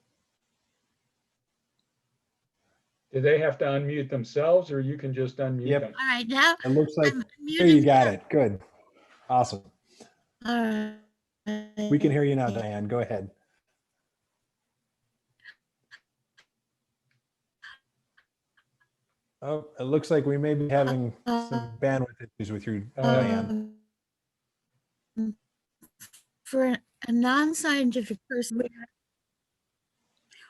Do they have to unmute themselves, or you can just unmute Yep. them? All right, now It looks like I'm here you muted. got it. Good. Awesome. All right. We can hear you now, Diane. Go ahead. Oh, it looks like we may be having some bandwidth issues with you, Diane. For a non-scientific person,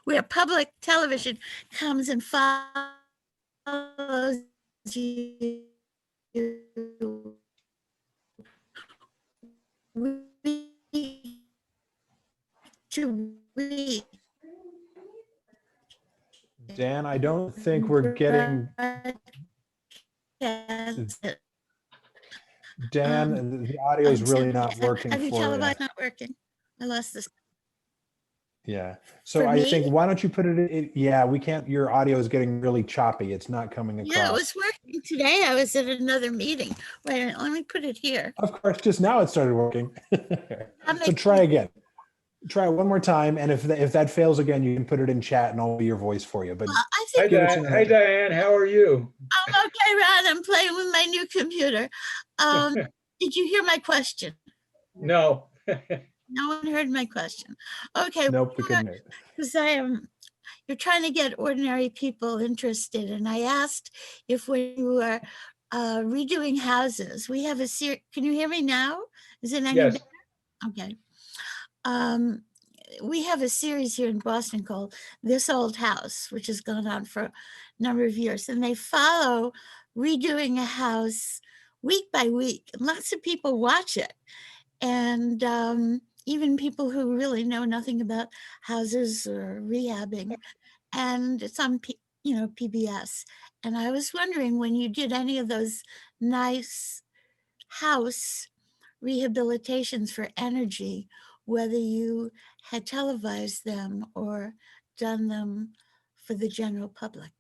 where public television comes and follows you, week to week. Dan, I don't think we're getting, Dan, the audio is really not working Have you for you. televised not working? I lost this. Yeah. So For I think, me? why don't you put it in, yeah, we can't, your audio is getting really choppy. It's not coming across. Yeah, it was working today. I was at another meeting. Wait, let me put it here. Of course, just now it started working. So make- try again. Try it one more time. And if that fails again, you can put it in chat and I'll be your voice for you. But Well, I Hi, think Give us Diane. another- Hi, Diane. How are you? I'm okay, Ron. I'm playing with my new computer. Did you hear my question? No. No one heard my question. Okay, nope, we couldn't hear it. because you're trying to get ordinary people interested. And I asked if when you were redoing houses, we have a series. Can you hear me now? Is it any Yes. better? Okay. We have a series here in Boston called This Old House, which has gone on for a number of years. And they follow redoing a house week by week. And lots of people watch it. And even people who really know nothing about houses or rehabbing. And it's on PBS. And I was wondering, when you did any of those nice house rehabilitations for energy, whether you had televised them or done them for the general public.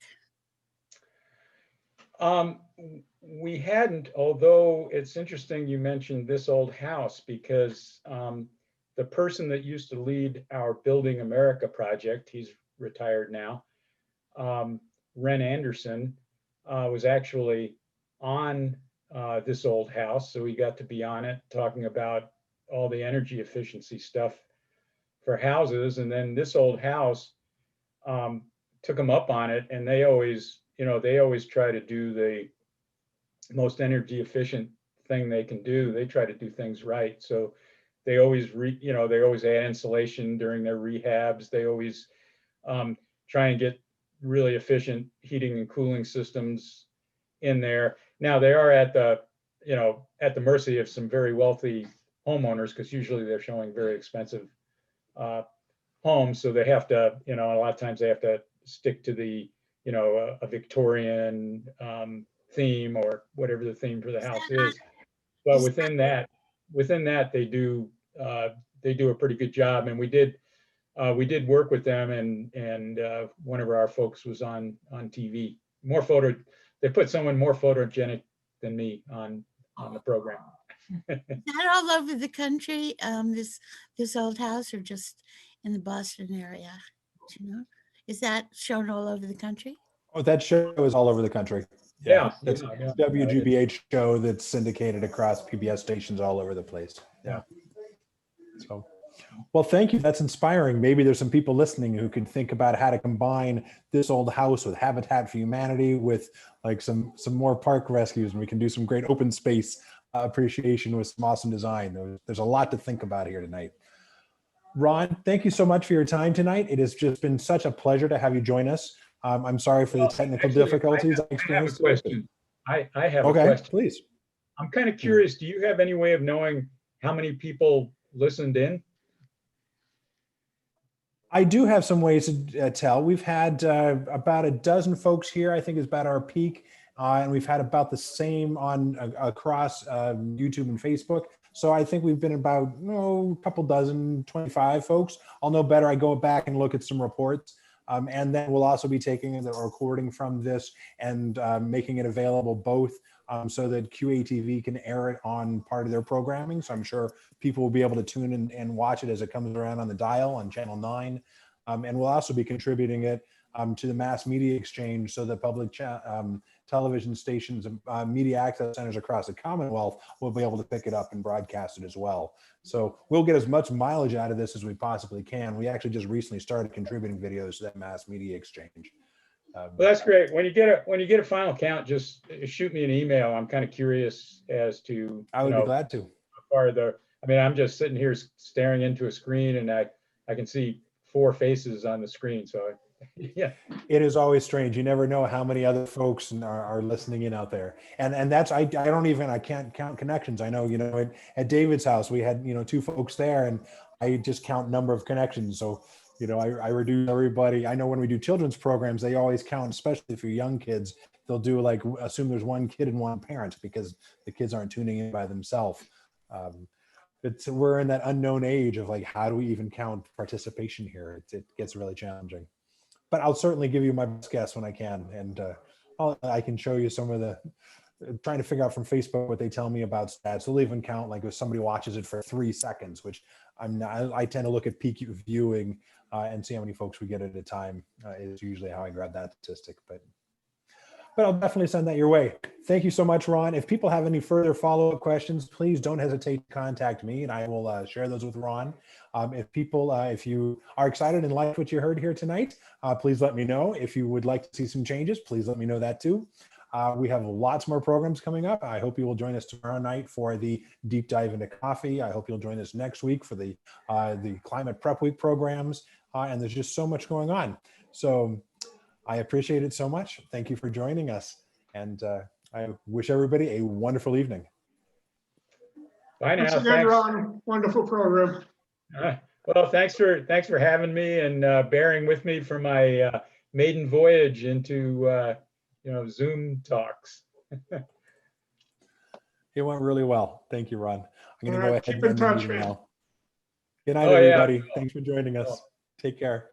We hadn't, although it's interesting you mentioned This Old House, because the person that used to lead our Building America project, he's retired now, Ren Anderson, was actually on This Old House. So we got to be on it talking about all the energy efficiency stuff for houses. And then This Old House took them up on it, and they always try to do the most energy efficient thing they can do. They try to do things right. So they always they always add insulation during their rehabs. They always try and get really efficient heating and cooling systems in there. Now they are at the mercy of some very wealthy homeowners, because usually they're showing very expensive homes. So they have to, a lot of times they have to stick to the, a Victorian theme or whatever the theme for the house is. But within that they do a pretty good job. And we did work with them, and one of our folks was on TV. They put someone more photogenic than me on the program. Is that all over the country, this old house, or just in the Boston area? Do you know? Is that shown all over the country? Oh, that show is all over the country. Yeah, That's yeah. WGBH show that's syndicated across PBS stations all over the place. Yeah. So, well, thank you. That's inspiring. Maybe there's some people listening who could think about how to combine this old house with Habitat for Humanity, with like some more park rescues, and we can do some great open space appreciation with some awesome design. There's a lot to think about here tonight. Ron, thank you so much for your time tonight. It has just been such a pleasure to have you join us. I'm sorry for the technical difficulties I experienced. I have a question. I have a Okay, question. please. I'm kind of curious, do you have any way of knowing how many people listened in? I do have some ways to tell. We've had about a dozen folks here, I think is about our peak. And we've had about the same on across YouTube and Facebook. So I think we've been about a couple dozen, 25 folks. I'll know better. I go back and look at some reports. And then we'll also be taking the recording from this and making it available both so that QATV can air it on part of their programming. So I'm sure people will be able to tune in and watch it as it comes around on the dial on Channel 9. And we'll also be contributing it to the mass media exchange so that public television stations and media access centers across the Commonwealth will be able to pick it up and broadcast it as well. So we'll get as much mileage out of this as we possibly can. We actually just recently started contributing videos to that mass media exchange. Well, that's great. When you get a final count, just shoot me an email. I'm kind of curious as to, I would be glad to. I'm just sitting here staring into a screen and I can see 4 faces on the screen. So yeah. It is always strange. You never know how many other folks are listening in out there. And that's, I can't count connections. I know, at David's house, we had, 2 folks there and I just count number of connections. So, I reduce everybody. I know when we do children's programs, they always count, especially for young kids, they'll do assume there's 1 kid and 1 parent because the kids aren't tuning in by themselves. We're in that unknown age of how do we even count participation here? It gets really challenging. But I'll certainly give you my best guess when I can. And I can show you some of trying to figure out from Facebook what they tell me about stats. They'll even count if somebody watches it for 3 seconds, which I tend to look at peak viewing and see how many folks we get at a time is usually how I grab that statistic. But I'll definitely send that your way. Thank you so much, Ron. If people have any further follow-up questions, please don't hesitate to contact me and I will share those with Ron. If you are excited and like what you heard here tonight, please let me know. If you would like to see some changes, please let me know that too. We have lots more programs coming up. I hope you will join us tomorrow night for the deep dive into coffee. I hope you'll join us next week for the Climate Prep Week programs. And there's just so much going on. So I appreciate it so much. Thank you for joining us. And I wish everybody a wonderful evening. Bye now. Once again, Thanks. Ron, wonderful program. Well, thanks for having me and bearing with me for my maiden voyage into Zoom talks. It went really well. Thank you, Ron. I'm going to go ahead Keep and in end the touch, meeting man. now. Good night, Oh, yeah. everybody. Thanks for joining us. Take care.